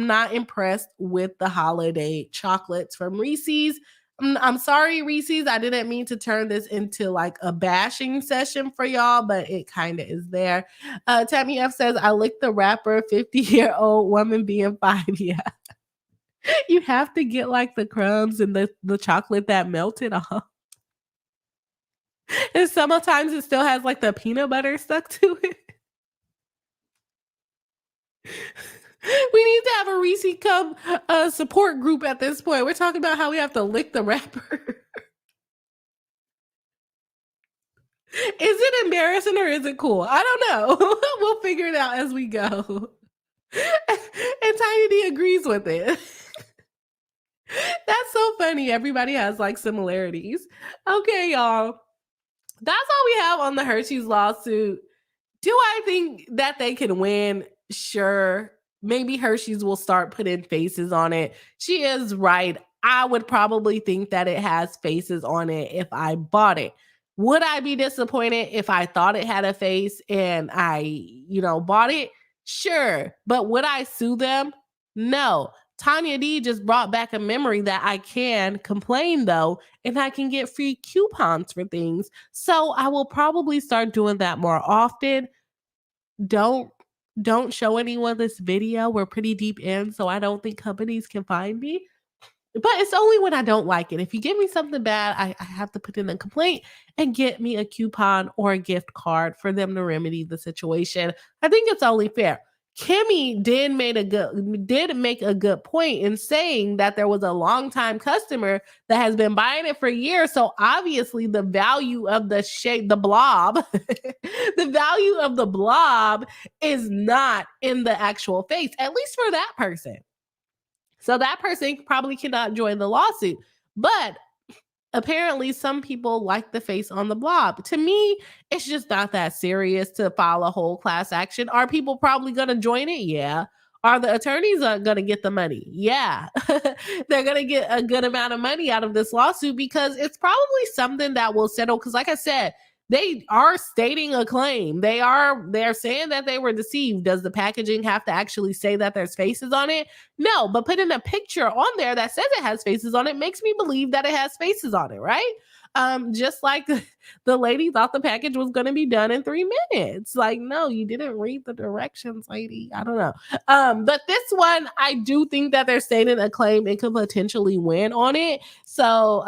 not impressed with the holiday chocolates from Reese's. I'm sorry, Reese's. I didn't mean to turn this into like a bashing session for y'all, but it kind of is there. Tammy F says, I licked the rapper, 50-year-old woman being 5. Yeah. You have to get like the crumbs and the chocolate that melted off. And sometimes it still has like the peanut butter stuck to it. We need to have a Reese Cup support group at this point. We're talking about how we have to lick the wrapper. Is it embarrassing or is it cool? I don't know. We'll figure it out as we go. And Tiny D agrees with it. That's so funny. Everybody has like similarities. Okay, y'all. That's all we have on the Hershey's lawsuit. Do I think that they can win? Sure. Maybe Hershey's will start putting faces on it. She is right. I would probably think that it has faces on it if I bought it. Would I be disappointed if I thought it had a face and I, bought it? Sure. But would I sue them? No. Tanya D just brought back a memory that I can complain though, and I can get free coupons for things. So I will probably start doing that more often. Don't show anyone this video. We're pretty deep in, so I don't think companies can find me. But it's only when I don't like it. If you give me something bad, I have to put in a complaint and get me a coupon or a gift card for them to remedy the situation. I think it's only fair. Kimmy did make a good point in saying that there was a longtime customer that has been buying it for years. So obviously the value of the blob, the value of the blob is not in the actual face, at least for that person. So that person probably cannot join the lawsuit. But apparently some people like the face on the blob. To me, it's just not that serious to file a whole class action. Are people probably going to join it? Yeah. Are the attorneys going to get the money? Yeah. They're going to get a good amount of money out of this lawsuit because it's probably something that will settle. Because like I said, they are stating a claim. They're saying that they were deceived. Does the packaging have to actually say that there's faces on it? No, but putting a picture on there that says it has faces on it makes me believe that it has faces on it, right? Just like the lady thought the package was going to be done in 3 minutes. Like, no, you didn't read the directions, lady. I don't know. But this one, I do think that they're stating a claim and could potentially win on it. So,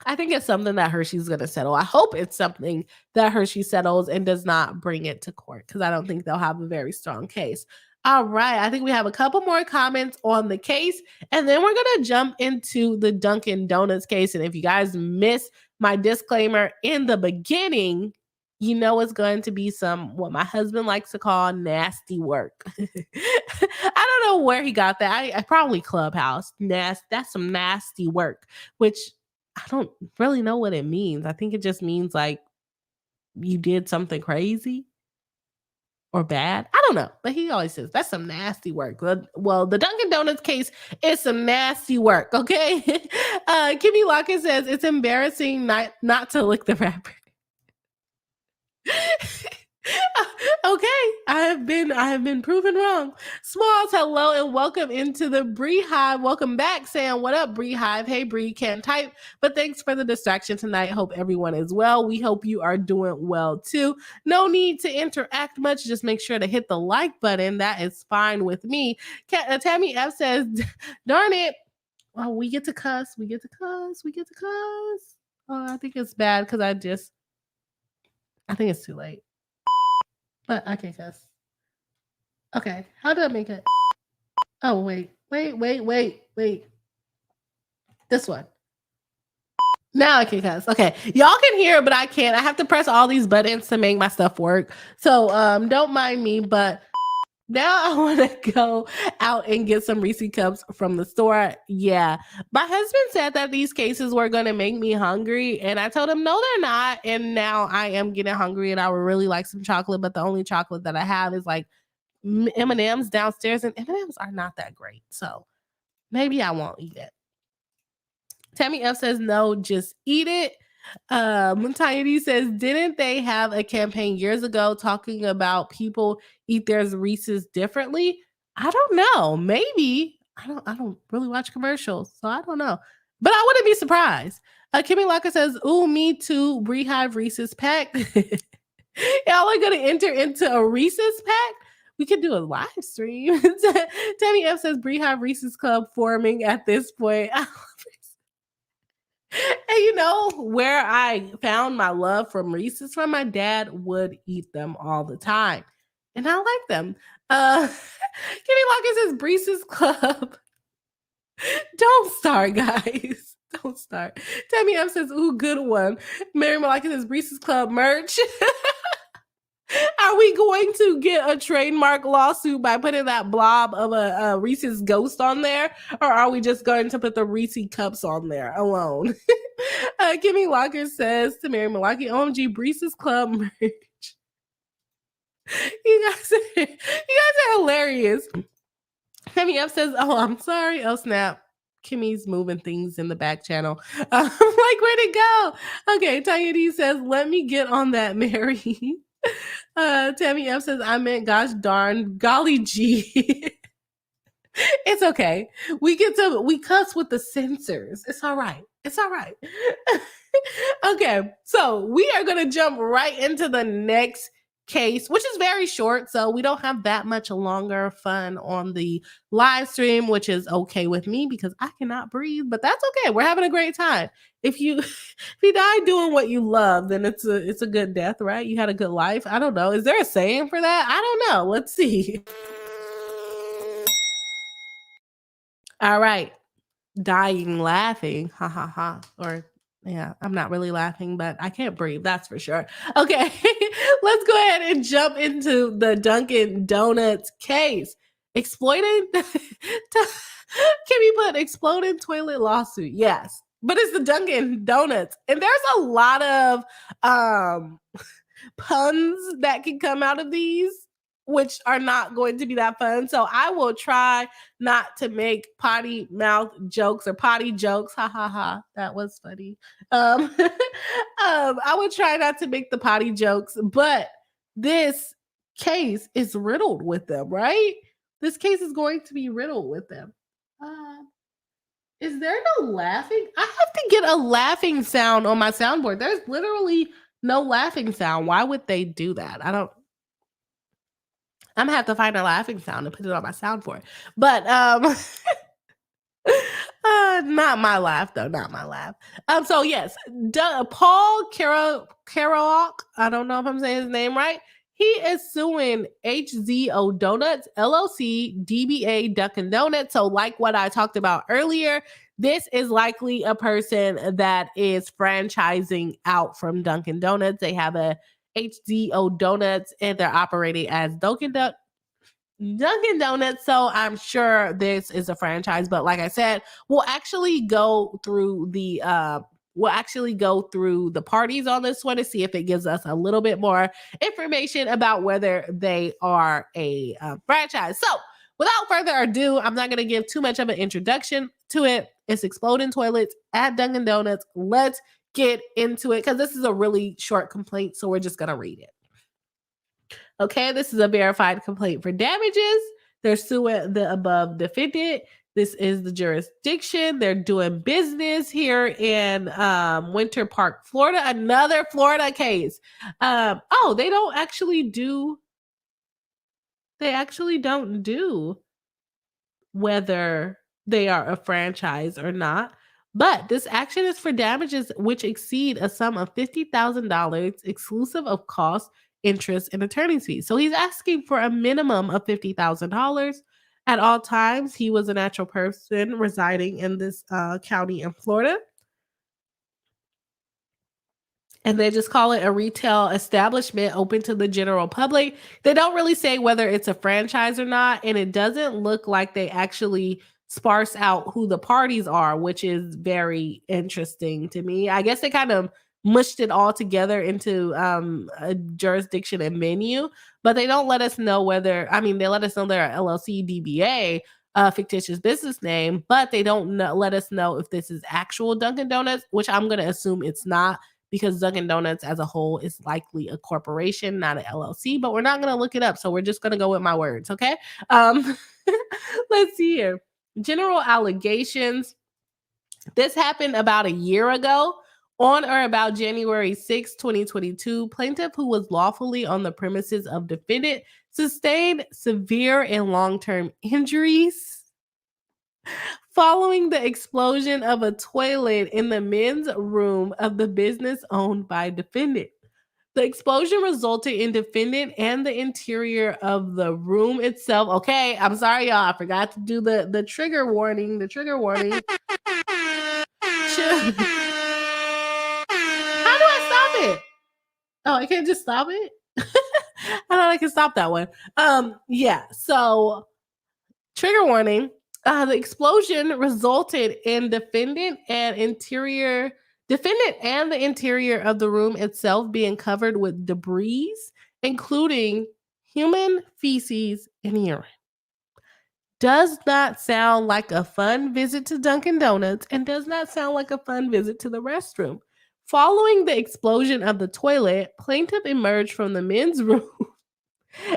I think it's something that Hershey's going to settle. I hope it's something that Hershey settles and does not bring it to court because I don't think they'll have a very strong case. All right. I think we have a couple more comments on the case, and then we're going to jump into the Dunkin Donuts case. And if you guys missed my disclaimer in the beginning, you know it's going to be what my husband likes to call nasty work. I don't know where he got that. I probably Clubhouse. That's some nasty work, which I don't really know what it means. I think it just means like you did something crazy or bad. I don't know. But he always says that's some nasty work. Well, the Dunkin Donuts case is some nasty work, okay? Kimmy Lockett says it's embarrassing not to lick the wrapper. Okay, I have been proven wrong. Smalls, hello and welcome into the Bree Hive. Welcome back, Sam. What up, Bree Hive? Hey, Bree, can't type, but thanks for the distraction tonight. Hope everyone is well. We hope you are doing well too. No need to interact much. Just make sure to hit the like button. That is fine with me. Tammy F says, darn it. Well, we get to cuss. We get to cuss. Oh, I think it's bad because I think it's too late. But I can cuss. Okay, how do I make it? Oh, wait. This one. Now I can cuss. Okay. Y'all can hear it, but I can't. I have to press all these buttons to make my stuff work. So don't mind me, but now I want to go out and get some Reese cups from the store. Yeah. My husband said that these cases were going to make me hungry. And I told him, no, they're not. And now I am getting hungry and I would really like some chocolate. But the only chocolate that I have is like M&M's downstairs. And M&M's are not that great. So maybe I won't eat it. Tammy F says, no, just eat it. Tanya D says, didn't they have a campaign years ago talking about people eat their Reese's differently? I don't know. Maybe. I don't really watch commercials, so I don't know. But I wouldn't be surprised. Kimmy Locker says, ooh, me too. Beehive Reese's pack. Y'all are gonna enter into a Reese's pack? We could do a live stream. Tammy F says, Beehive Reese's Club forming at this point. And you know where I found my love from Reese's from? My dad would eat them all the time. And I like them. Kenny Locker says Reese's Club. Don't start, guys. Don't start. Tammy M says, ooh, good one. Mary Malaka says Reese's Club merch. Are we going to get a trademark lawsuit by putting that blob of a Reese's ghost on there? Or are we just going to put the Reese cups on there alone? Kimmy Locker says to Mary Malaki, OMG, Reese's Club merch. You guys are hilarious. Kimmy F says, oh, I'm sorry. Oh, snap. Kimmy's moving things in the back channel. I'm like, where'd it go? Okay, Tanya D says, let me get on that, Mary. Tammy F says, I meant gosh darn golly gee. It's okay. We cuss with the censors. It's all right. It's all right. Okay, so we are gonna jump right into the next case, which is very short, so we don't have that much longer fun on the live stream, which is okay with me because I cannot breathe, but that's okay. We're having a great time. If you die doing what you love, then it's a good death, right? You had a good life. I don't know. Is there a saying for that? I don't know. Let's see. All right. Dying laughing. Ha ha ha. Or yeah, I'm not really laughing, but I can't breathe. That's for sure. Okay, let's go ahead and jump into the Dunkin Donuts case. Exploited? Can we put exploded toilet lawsuit? Yes, but it's the Dunkin Donuts. And there's a lot of puns that can come out of these, which are not going to be that fun. So I will try not to make potty mouth jokes or potty jokes. Ha ha ha. That was funny. I would try not to make the potty jokes, but this case is riddled with them, right? This case is going to be riddled with them. Is there no laughing? I have to get a laughing sound on my soundboard. There's literally no laughing sound. Why would they do that? I'm gonna have to find a laughing sound and put it on my soundboard. But not my laugh though, not my laugh. So yes, Paul Kerouac, I don't know if I'm saying his name right. He is suing HZO Donuts, LLC, DBA Dunkin Donuts. So like what I talked about earlier, this is likely a person that is franchising out from Dunkin Donuts. They have a HZO Donuts and they're operating as Dunkin Donuts. So I'm sure this is a franchise, but like I said, we'll actually go through the parties on this one to see if it gives us a little bit more information about whether they are a franchise. So without further ado, I'm not going to give too much of an introduction to it. It's exploding toilets at Dunkin Donuts. Let's get into it because this is a really short complaint, so we're just going to read it. Okay, this is a verified complaint for damages. They're suing the above defendant. This is the jurisdiction. They're doing business here in Winter Park, Florida. Another Florida case. They actually don't do whether they are a franchise or not. But this action is for damages which exceed a sum of $50,000 exclusive of costs interest, and attorney's fees. So he's asking for a minimum of $50,000 at all times. He was a natural person residing in this county in Florida. And they just call it a retail establishment open to the general public. They don't really say whether it's a franchise or not. And it doesn't look like they actually sparse out who the parties are, which is very interesting to me. I guess they kind of mushed it all together into a jurisdiction and venue, but they don't let us know whether, I mean, they let us know they're a LLC, DBA, fictitious business name, but they don't let us know if this is actual Dunkin' Donuts, which I'm going to assume it's not, because Dunkin' Donuts as a whole is likely a corporation, not an LLC, but we're not going to look it up. So we're just going to go with my words, okay? Let's see here. General allegations. This happened about a year ago. On or about January 6, 2022, plaintiff, who was lawfully on the premises of defendant, sustained severe and long-term injuries following the explosion of a toilet in the men's room of the business owned by defendant. The explosion resulted in defendant and the interior of the room itself. Okay, I'm sorry, y'all. I forgot to do the trigger warning. The trigger warning. How do I stop it? Oh, I can't just stop it? I thought I can stop that one. Yeah, so trigger warning. The explosion resulted in defendant and the interior of the room itself being covered with debris, including human feces and urine. Does not sound like a fun visit to Dunkin' Donuts, and does not sound like a fun visit to the restroom. Following the explosion of the toilet, plaintiff emerged from the men's room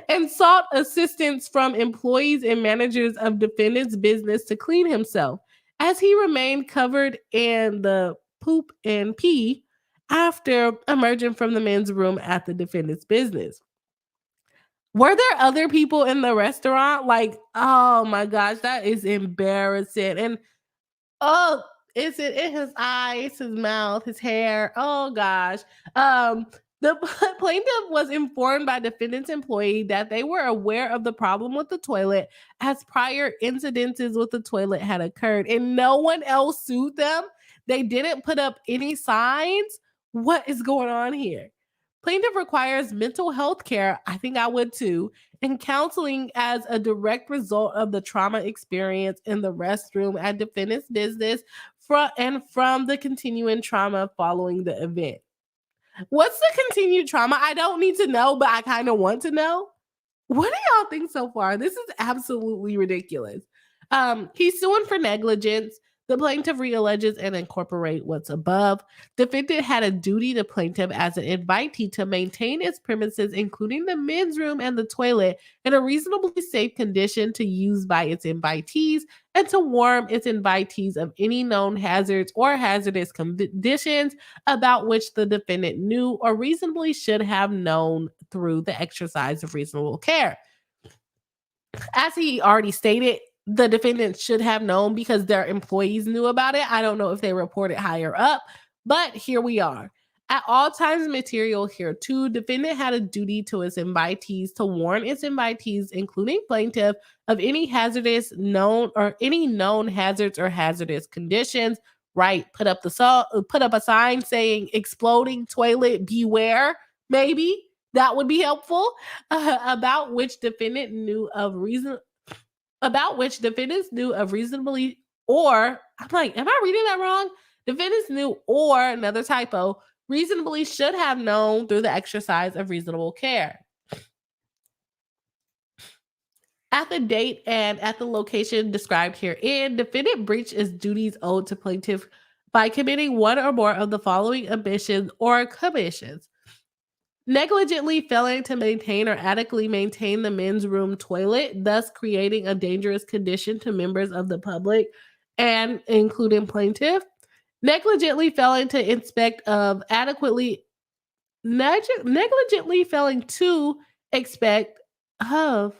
and sought assistance from employees and managers of defendant's business to clean himself, as he remained covered in the poop and pee after emerging from the men's room at the defendant's business. Were there other people in the restaurant? Like, oh my gosh, that is embarrassing. And oh, is it in his eyes, his mouth, his hair? Oh gosh. The plaintiff was informed by defendant's employee that they were aware of the problem with the toilet, as prior incidences with the toilet had occurred, and no one else sued them. They didn't put up any signs. What is going on here? Plaintiff requires mental health care, I think I would too, and counseling as a direct result of the trauma experience in the restroom at defendant's business from the continuing trauma following the event. What's the continued trauma? I don't need to know, but I kind of want to know. What do y'all think so far? This is absolutely ridiculous. He's suing for negligence. The plaintiff realleges and incorporate what's above. Defendant had a duty to plaintiff as an invitee to maintain its premises, including the men's room and the toilet, in a reasonably safe condition to use by its invitees, and to warn its invitees of any known hazards or hazardous conditions about which the defendant knew or reasonably should have known through the exercise of reasonable care. As he already stated, the defendant should have known because their employees knew about it. I don't know if they reported higher up, but here we are. At all times material here too, defendant had a duty to its invitees to warn its invitees, including plaintiff, of any hazardous known or any known hazards or hazardous conditions. Right? Put up a sign saying "exploding toilet, beware." Maybe that would be helpful. About which defendants knew of reasonably, or I'm like, am I reading that wrong? Defendants knew, or another typo, reasonably should have known through the exercise of reasonable care. At the date and at the location described herein, defendant breached its duties owed to plaintiff by committing one or more of the following omissions or commissions: negligently failing to maintain or adequately maintain the men's room toilet, thus creating a dangerous condition to members of the public and including plaintiff. Negligently failing to inspect of adequately, negligently failing to expect of.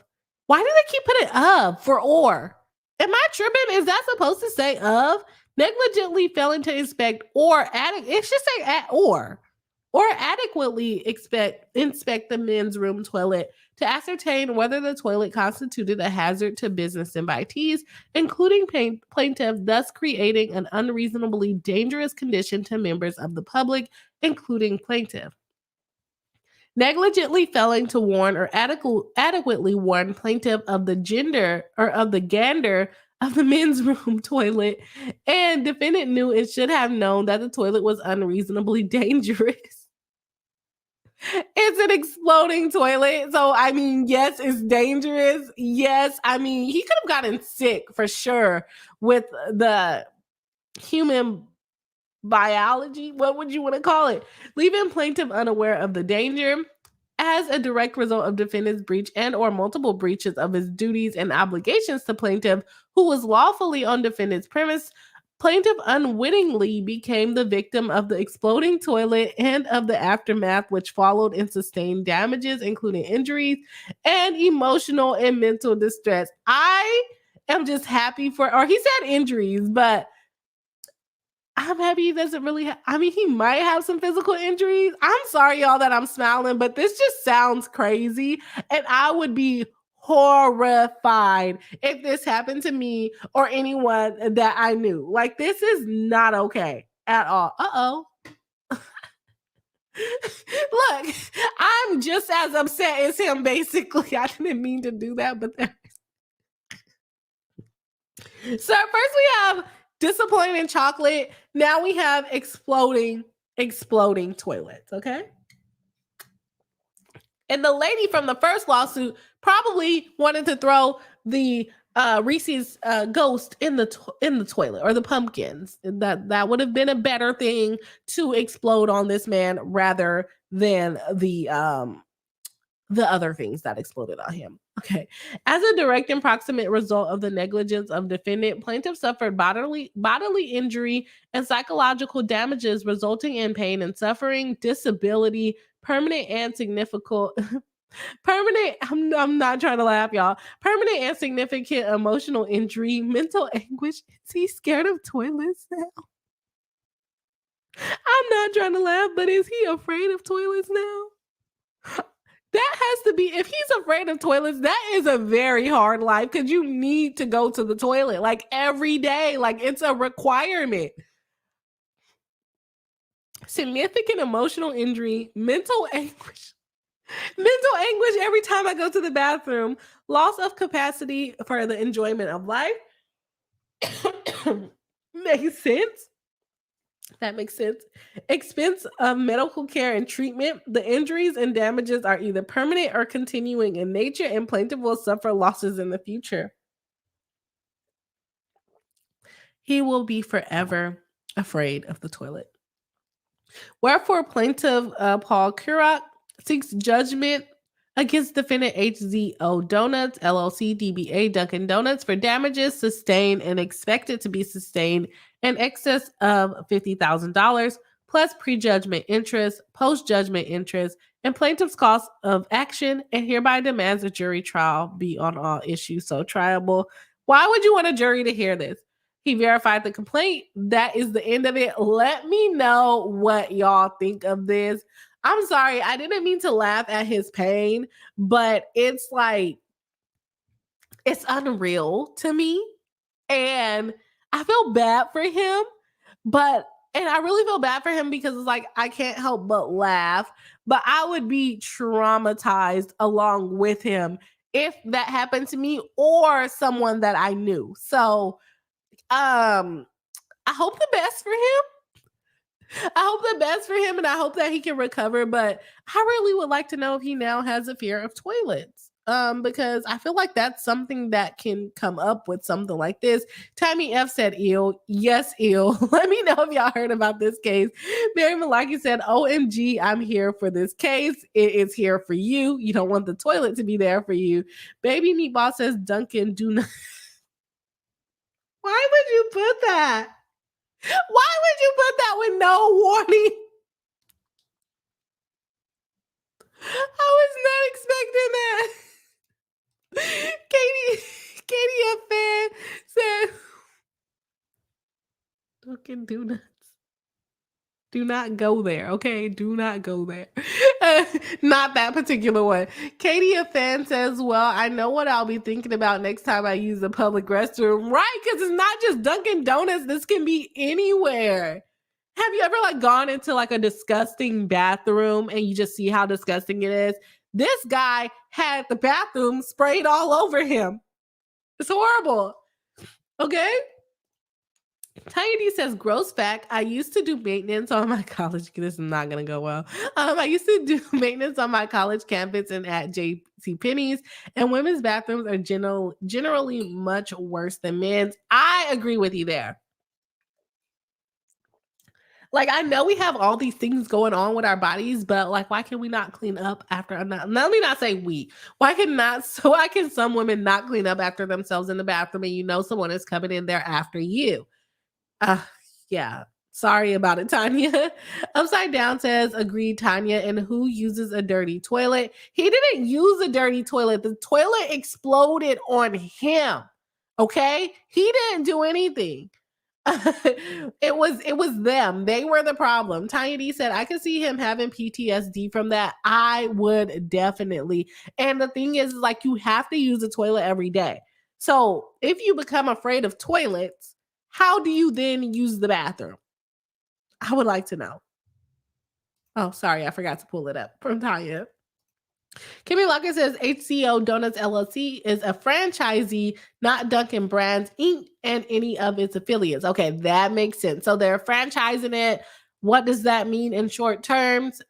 Why do they keep putting of for or? Am I tripping? Is that supposed to say of? Negligently failing to inspect or adding, it should say at or. or adequately inspect the men's room toilet to ascertain whether the toilet constituted a hazard to business invitees, including plaintiff, thus creating an unreasonably dangerous condition to members of the public, including plaintiff. Negligently failing to warn or adequately warn plaintiff of the gender or of the gander of the men's room toilet, and defendant knew it should have known that the toilet was unreasonably dangerous. It's an exploding toilet. So, I mean, yes, it's dangerous. Yes, I mean, he could have gotten sick for sure with the human biology. What would you want to call it? Leaving plaintiff unaware of the danger as a direct result of defendant's breach and or multiple breaches of his duties and obligations to plaintiff, who was lawfully on defendant's premise. Plaintiff unwittingly became the victim of the exploding toilet and of the aftermath, which followed and sustained damages, including injuries and emotional and mental distress. I am just happy for, or he said injuries, but I'm happy he doesn't really I mean, he might have some physical injuries. I'm sorry, y'all, that I'm smiling, but this just sounds crazy. And I would be horrified if this happened to me or anyone that I knew. Like, this is not okay at all. Uh-oh. Look, I'm just as upset as him, basically. I didn't mean to do that, but there. So first we have disappointing chocolate. Now we have exploding toilets, okay? And the lady from the first lawsuit probably wanted to throw the Reese's ghost in the toilet, or the pumpkins. That would have been a better thing to explode on this man rather than the other things that exploded on him. Okay. As a direct and proximate result of the negligence of defendant, plaintiff suffered bodily injury and psychological damages resulting in pain and suffering, disability, permanent and significant I'm not trying to laugh, y'all. Permanent and significant emotional injury, mental anguish. Is he scared of toilets now? I'm not trying to laugh, but is he afraid of toilets now? That has to be, if he's afraid of toilets, that is a very hard life, because you need to go to the toilet like every day. Like, it's a requirement. Significant emotional injury, mental anguish every time I go to the bathroom, loss of capacity for the enjoyment of life. Makes sense. That makes sense. Expense of medical care and treatment. The injuries and damages are either permanent or continuing in nature, and plaintiff will suffer losses in the future. He will be forever afraid of the toilet. Wherefore, plaintiff Paul Kurak seeks judgment against defendant HZO Donuts, LLC, DBA Dunkin Donuts for damages sustained and expected to be sustained in excess of $50,000, plus prejudgment interest, post-judgment interest, and plaintiff's cost of action, and hereby demands a jury trial be on all issues so triable. Why would you want a jury to hear this? He verified the complaint. That is the end of it. Let me know what y'all think of this. I'm sorry, I didn't mean to laugh at his pain, but it's like, it's unreal to me. And I feel bad for him, and I really feel bad for him because it's like, I can't help but laugh, but I would be traumatized along with him if that happened to me or someone that I knew. So, I hope the best for him. And I hope that he can recover, but I really would like to know if he now has a fear of toilets. Because I feel like that's something that can come up with something like this. Tammy F said ill. Yes, ill. Let me know if y'all heard about this case. Mary Malaki said, OMG, I'm here for this case. It is here for you. You don't want the toilet to be there for you. Baby Meatball says, Dunkin, do not. Why would you put that? Why would you put that with no warning? I was not expecting that. Katie F. Fan said, Dunkin Donuts. Do not go there, okay? Do not go there. Not that particular one. Katie, a fan, says, well, I know what I'll be thinking about next time I use a public restroom. Right, because it's not just Dunkin' Donuts. This can be anywhere. Have you ever like gone into like a disgusting bathroom and you just see how disgusting it is? This guy had the bathroom sprayed all over him. It's horrible. Okay. Tiny D says, gross fact, I used to do maintenance on my college. This is not going to go well. I used to do maintenance on my college campus and at JCPenney's, and women's bathrooms are generally much worse than men's. I agree with you there. Like, I know we have all these things going on with our bodies, but like, why can we not clean up after? Let me not say we. Why can some women not clean up after themselves in the bathroom and you know someone is coming in there after you? Yeah. Sorry about it, Tanya. Upside Down says, agreed, Tanya. And who uses a dirty toilet? He didn't use a dirty toilet. The toilet exploded on him. Okay? He didn't do anything. It was them. They were the problem. Tanya D said, I could see him having PTSD from that. I would definitely. And the thing is, like, you have to use a toilet every day. So if you become afraid of toilets, how do you then use the bathroom? I would like to know. Oh, sorry, I forgot to pull it up from Tanya. Kimmy Locker says HCO Donuts LLC is a franchisee, not Dunkin' Brands Inc. and any of its affiliates. Okay, that makes sense. So they're franchising it. What does that mean in short terms?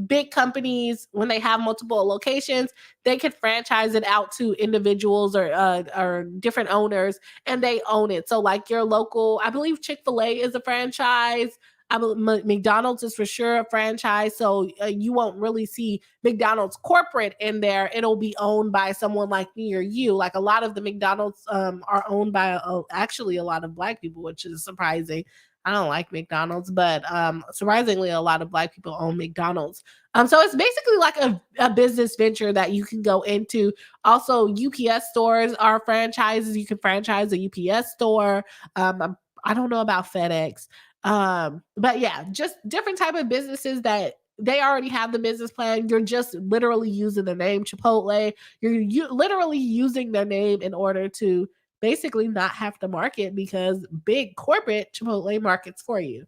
Big companies, when they have multiple locations, they could franchise it out to individuals or different owners, and they own it. So like your local, I believe Chick-fil-A is a franchise. McDonald's is for sure a franchise. So you won't really see McDonald's corporate in there. It'll be owned by someone like me or you. Like a lot of the McDonald's are owned by actually a lot of Black people, which is surprising. I don't like McDonald's, but surprisingly, a lot of Black people own McDonald's. So it's basically like a business venture that you can go into. Also, UPS stores are franchises. You can franchise a UPS store. I don't know about FedEx. But yeah, just different type of businesses that they already have the business plan. You're just literally using the name Chipotle. You're literally using their name in order to basically not have to market because big corporate Chipotle markets for you.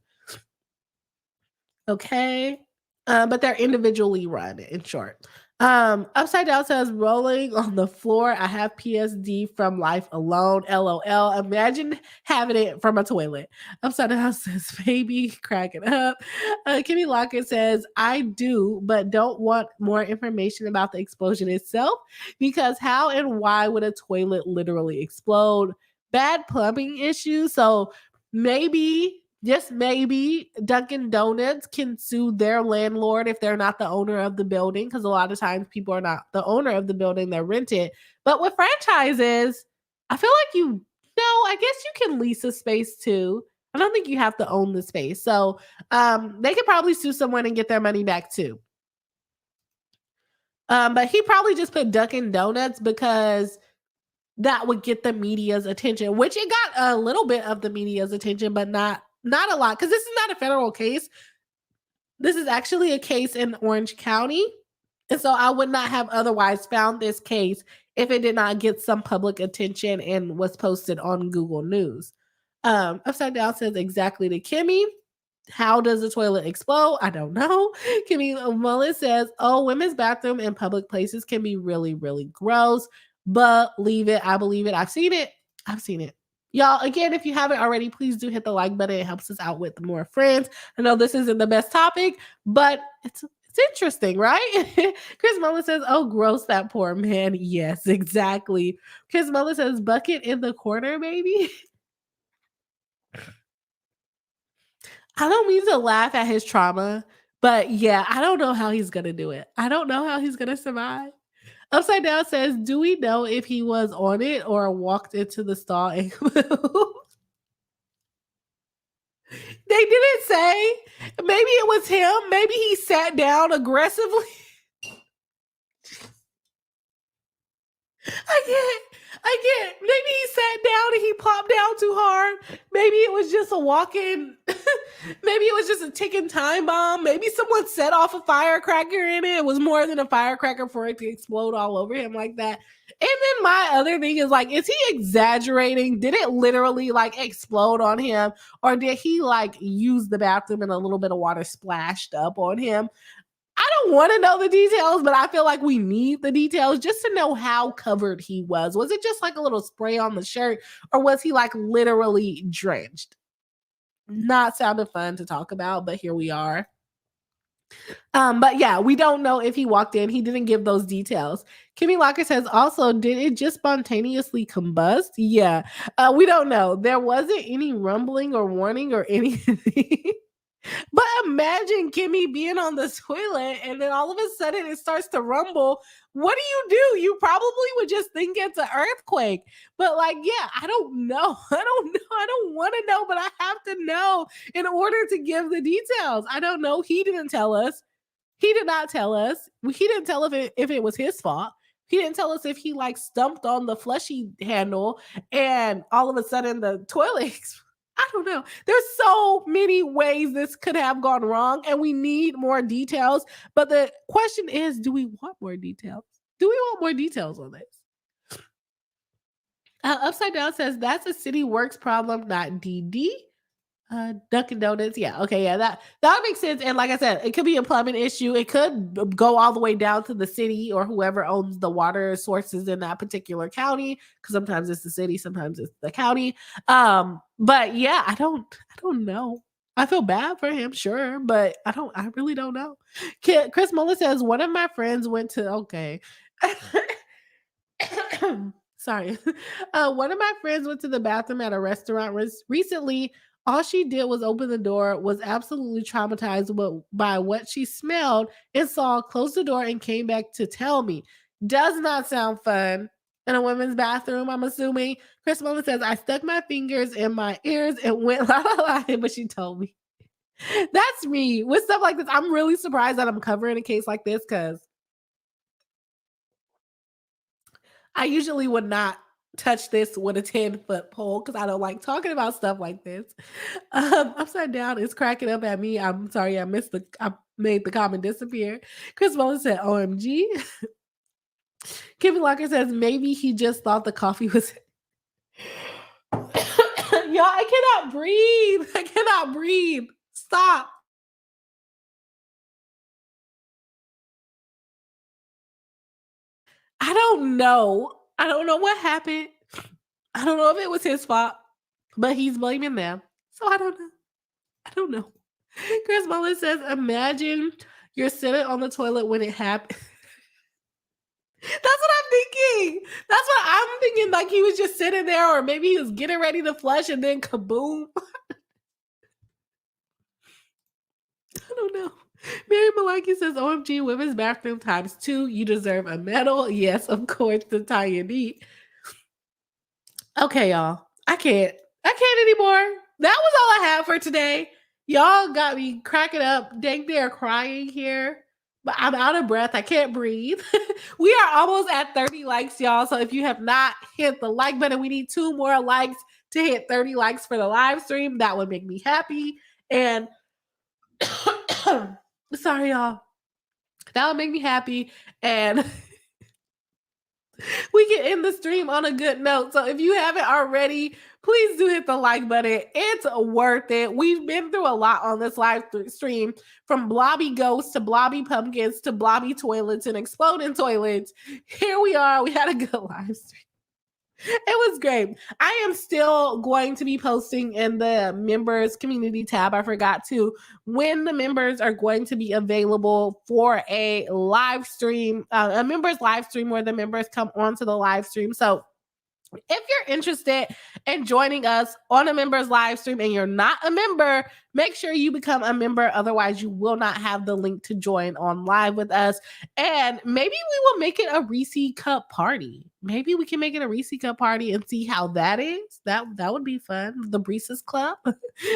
Okay. But they're individually run in short. Upside Down says, rolling on the floor. I have PSD from life alone. LOL. Imagine having it from a toilet. Upside Down says, baby, cracking up. Kimmy Lockett says, I do, but don't want more information about the explosion itself because how and why would a toilet literally explode? Bad plumbing issues. So maybe, just maybe, Dunkin' Donuts can sue their landlord if they're not the owner of the building, because a lot of times people are not the owner of the building, they're rented. But with franchises, I feel like I guess you can lease a space too. I don't think you have to own the space. So they could probably sue someone and get their money back too. But he probably just put Dunkin' Donuts because that would get the media's attention, which it got a little bit of the media's attention, but not a lot, because this is not a federal case. This is actually a case in Orange County. And so I would not have otherwise found this case if it did not get some public attention and was posted on Google News. Upside Down says exactly to Kimmy. How does the toilet explode? I don't know. Kimmy Mullen says, oh, women's bathroom in public places can be really, really gross, but leave it. I believe it. I've seen it. Y'all, again, if you haven't already, please do hit the like button. It helps us out with more friends. I know this isn't the best topic, but it's interesting, right? Chris Mullen says, oh, gross, that poor man. Yes, exactly. Chris Mullen says, bucket in the corner, baby. I don't mean to laugh at his trauma, but yeah, I don't know how he's going to do it. I don't know how he's going to survive. Upside Down says, do we know if he was on it or walked into the stall and moved? They didn't say. Maybe it was him. Maybe he sat down aggressively. I get maybe he sat down and he popped down too hard. Maybe it was just a walk-in. Maybe it was just a ticking time bomb. Maybe someone set off a firecracker in it. It was more than a firecracker for it to explode all over him like that. And then my other thing is like, is he exaggerating? Did it literally like explode on him? Or did he like use the bathroom and a little bit of water splashed up on him? I don't want to know the details, but I feel like we need the details just to know how covered he was. Was it just like a little spray on the shirt, or was he like literally drenched? Not sounded fun to talk about, but here we are. But yeah, we don't know if he walked in. He didn't give those details. Kimmy Locker says also, did it just spontaneously combust? Yeah, we don't know. There wasn't any rumbling or warning or anything. But imagine Kimmy being on the toilet and then all of a sudden it starts to rumble. What do? You probably would just think it's an earthquake. But like, yeah, I don't know. I don't want to know, but I have to know in order to give the details. I don't know. He didn't tell us. He did not tell us. He didn't tell if it was his fault. He didn't tell us if he like stumped on the flushy handle and all of a sudden the toilet I don't know. There's so many ways this could have gone wrong, and we need more details. But the question is, do we want more details? Do we want more details on this? Upside Down says that's a city works problem, not DD. Dunkin Donuts, yeah, okay, yeah, that makes sense. And like I said, it could be a plumbing issue. It could go all the way down to the city or whoever owns the water sources in that particular county. Because sometimes it's the city, sometimes it's the county. But yeah, I don't know. I feel bad for him, sure, but I really don't know. Chris Muller says one of my friends went to okay. Sorry. One of my friends went to the bathroom at a restaurant recently. All she did was open the door, was absolutely traumatized by what she smelled and saw, closed the door, and came back to tell me. Does not sound fun. In a women's bathroom, I'm assuming. Chris Muller says, I stuck my fingers in my ears and went la la la, but she told me. That's me. With stuff like this, I'm really surprised that I'm covering a case like this because I usually would not touch this with a 10-foot pole because I don't like talking about stuff like this. Upside Down is cracking up at me. I'm sorry, I made the comment disappear. Chris Muller said, OMG. Kimmy Locker says, maybe he just thought the coffee was... Y'all, I cannot breathe. I cannot breathe. Stop. I don't know. I don't know what happened. I don't know if it was his fault, but he's blaming them. So I don't know. I don't know. Chris Muller says, imagine you're sitting on the toilet when it happened. That's what I'm thinking. That's what I'm thinking. Like he was just sitting there, or maybe he was getting ready to flush and then kaboom. I don't know. Mary Malaki says, OMG, women's bathroom ×2. You deserve a medal. Yes, of course, the tie eat. Okay, y'all. I can't anymore. That was all I have for today. Y'all got me cracking up. Dang, they're crying here. But I'm out of breath. I can't breathe. We are almost at 30 likes, y'all. So if you have not hit the like button, we need 2 more likes to hit 30 likes for the live stream. That would make me happy. And sorry, y'all. That would make me happy. And we can end the stream on a good note. So if you haven't already, please do hit the like button. It's worth it. We've been through a lot on this live stream, from blobby ghosts to blobby pumpkins to blobby toilets and exploding toilets. Here we are. We had a good live stream. It was great. I am still going to be posting in the members community tab. I forgot to, when the members are going to be available for a live stream, a members live stream where the members come onto the live stream. So if you're interested in joining us on a members live stream and you're not a member, make sure you become a member. Otherwise, you will not have the link to join on live with us. And maybe we will make it a Reese Cup party. Maybe we can make it a Reese Cup party and see how that is. That would be fun. The Breeze's Club.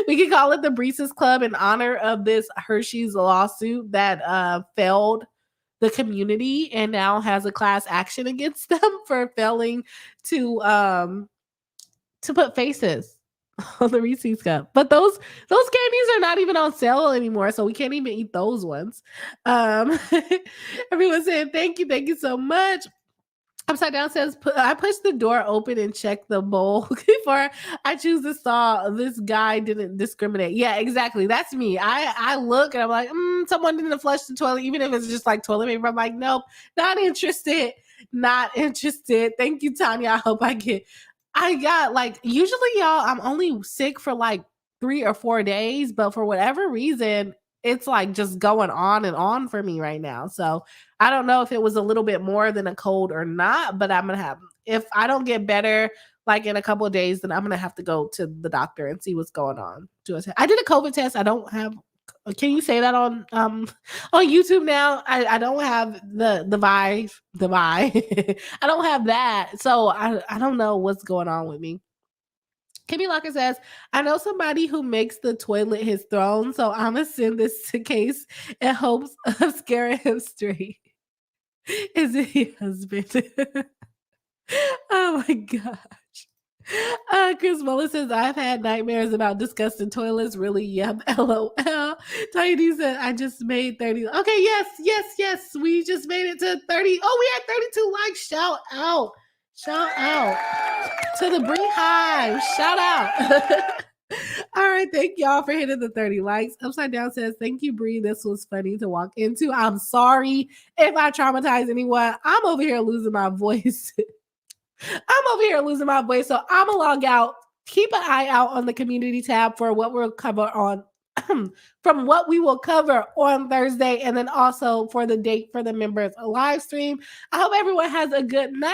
We can call it the Breeze's Club in honor of this Hershey's lawsuit that failed the community and now has a class action against them for failing to put faces on the Reese's cup. But those candies are not even on sale anymore, so we can't even eat those ones. Everyone saying thank you so much. Upside Down says, I pushed the door open and checked the bowl before I choose the saw. This guy didn't discriminate. Yeah, exactly. That's me. I look and I'm like, someone didn't flush the toilet, even if it's just like toilet paper. I'm like, nope, not interested. Not interested. Thank you, Tanya. I hope I got like, usually y'all, I'm only sick for like 3 or 4 days, but for whatever reason, it's like just going on and on for me right now. So I don't know if it was a little bit more than a cold or not, but I'm going to have, if I don't get better, like in a couple of days, then I'm going to have to go to the doctor and see what's going on. I did a COVID test. I don't have, can you say that on YouTube now? I don't have the vibe. I don't have that. So I don't know what's going on with me. Kimmy Locker says, I know somebody who makes the toilet his throne, so I'm going to send this to Case in hopes of scaring him straight. Is it your husband? Oh my gosh. Chris Muller says, I've had nightmares about disgusting toilets. Really? Yep. LOL. Tiny said, I just made 30. Okay, yes. We just made it to 30. Oh, we had 32 likes. Shout out to the Bree Hive. Shout out. All right, thank y'all for hitting the 30 likes. Upside Down says, thank you, Bree. This was funny to walk into. I'm sorry if I traumatized anyone. I'm over here losing my voice. So I'm gonna log out. Keep an eye out on the community tab for what we'll cover on from what we will cover on Thursday, and then also for the date for the members live stream. I hope everyone has a good night.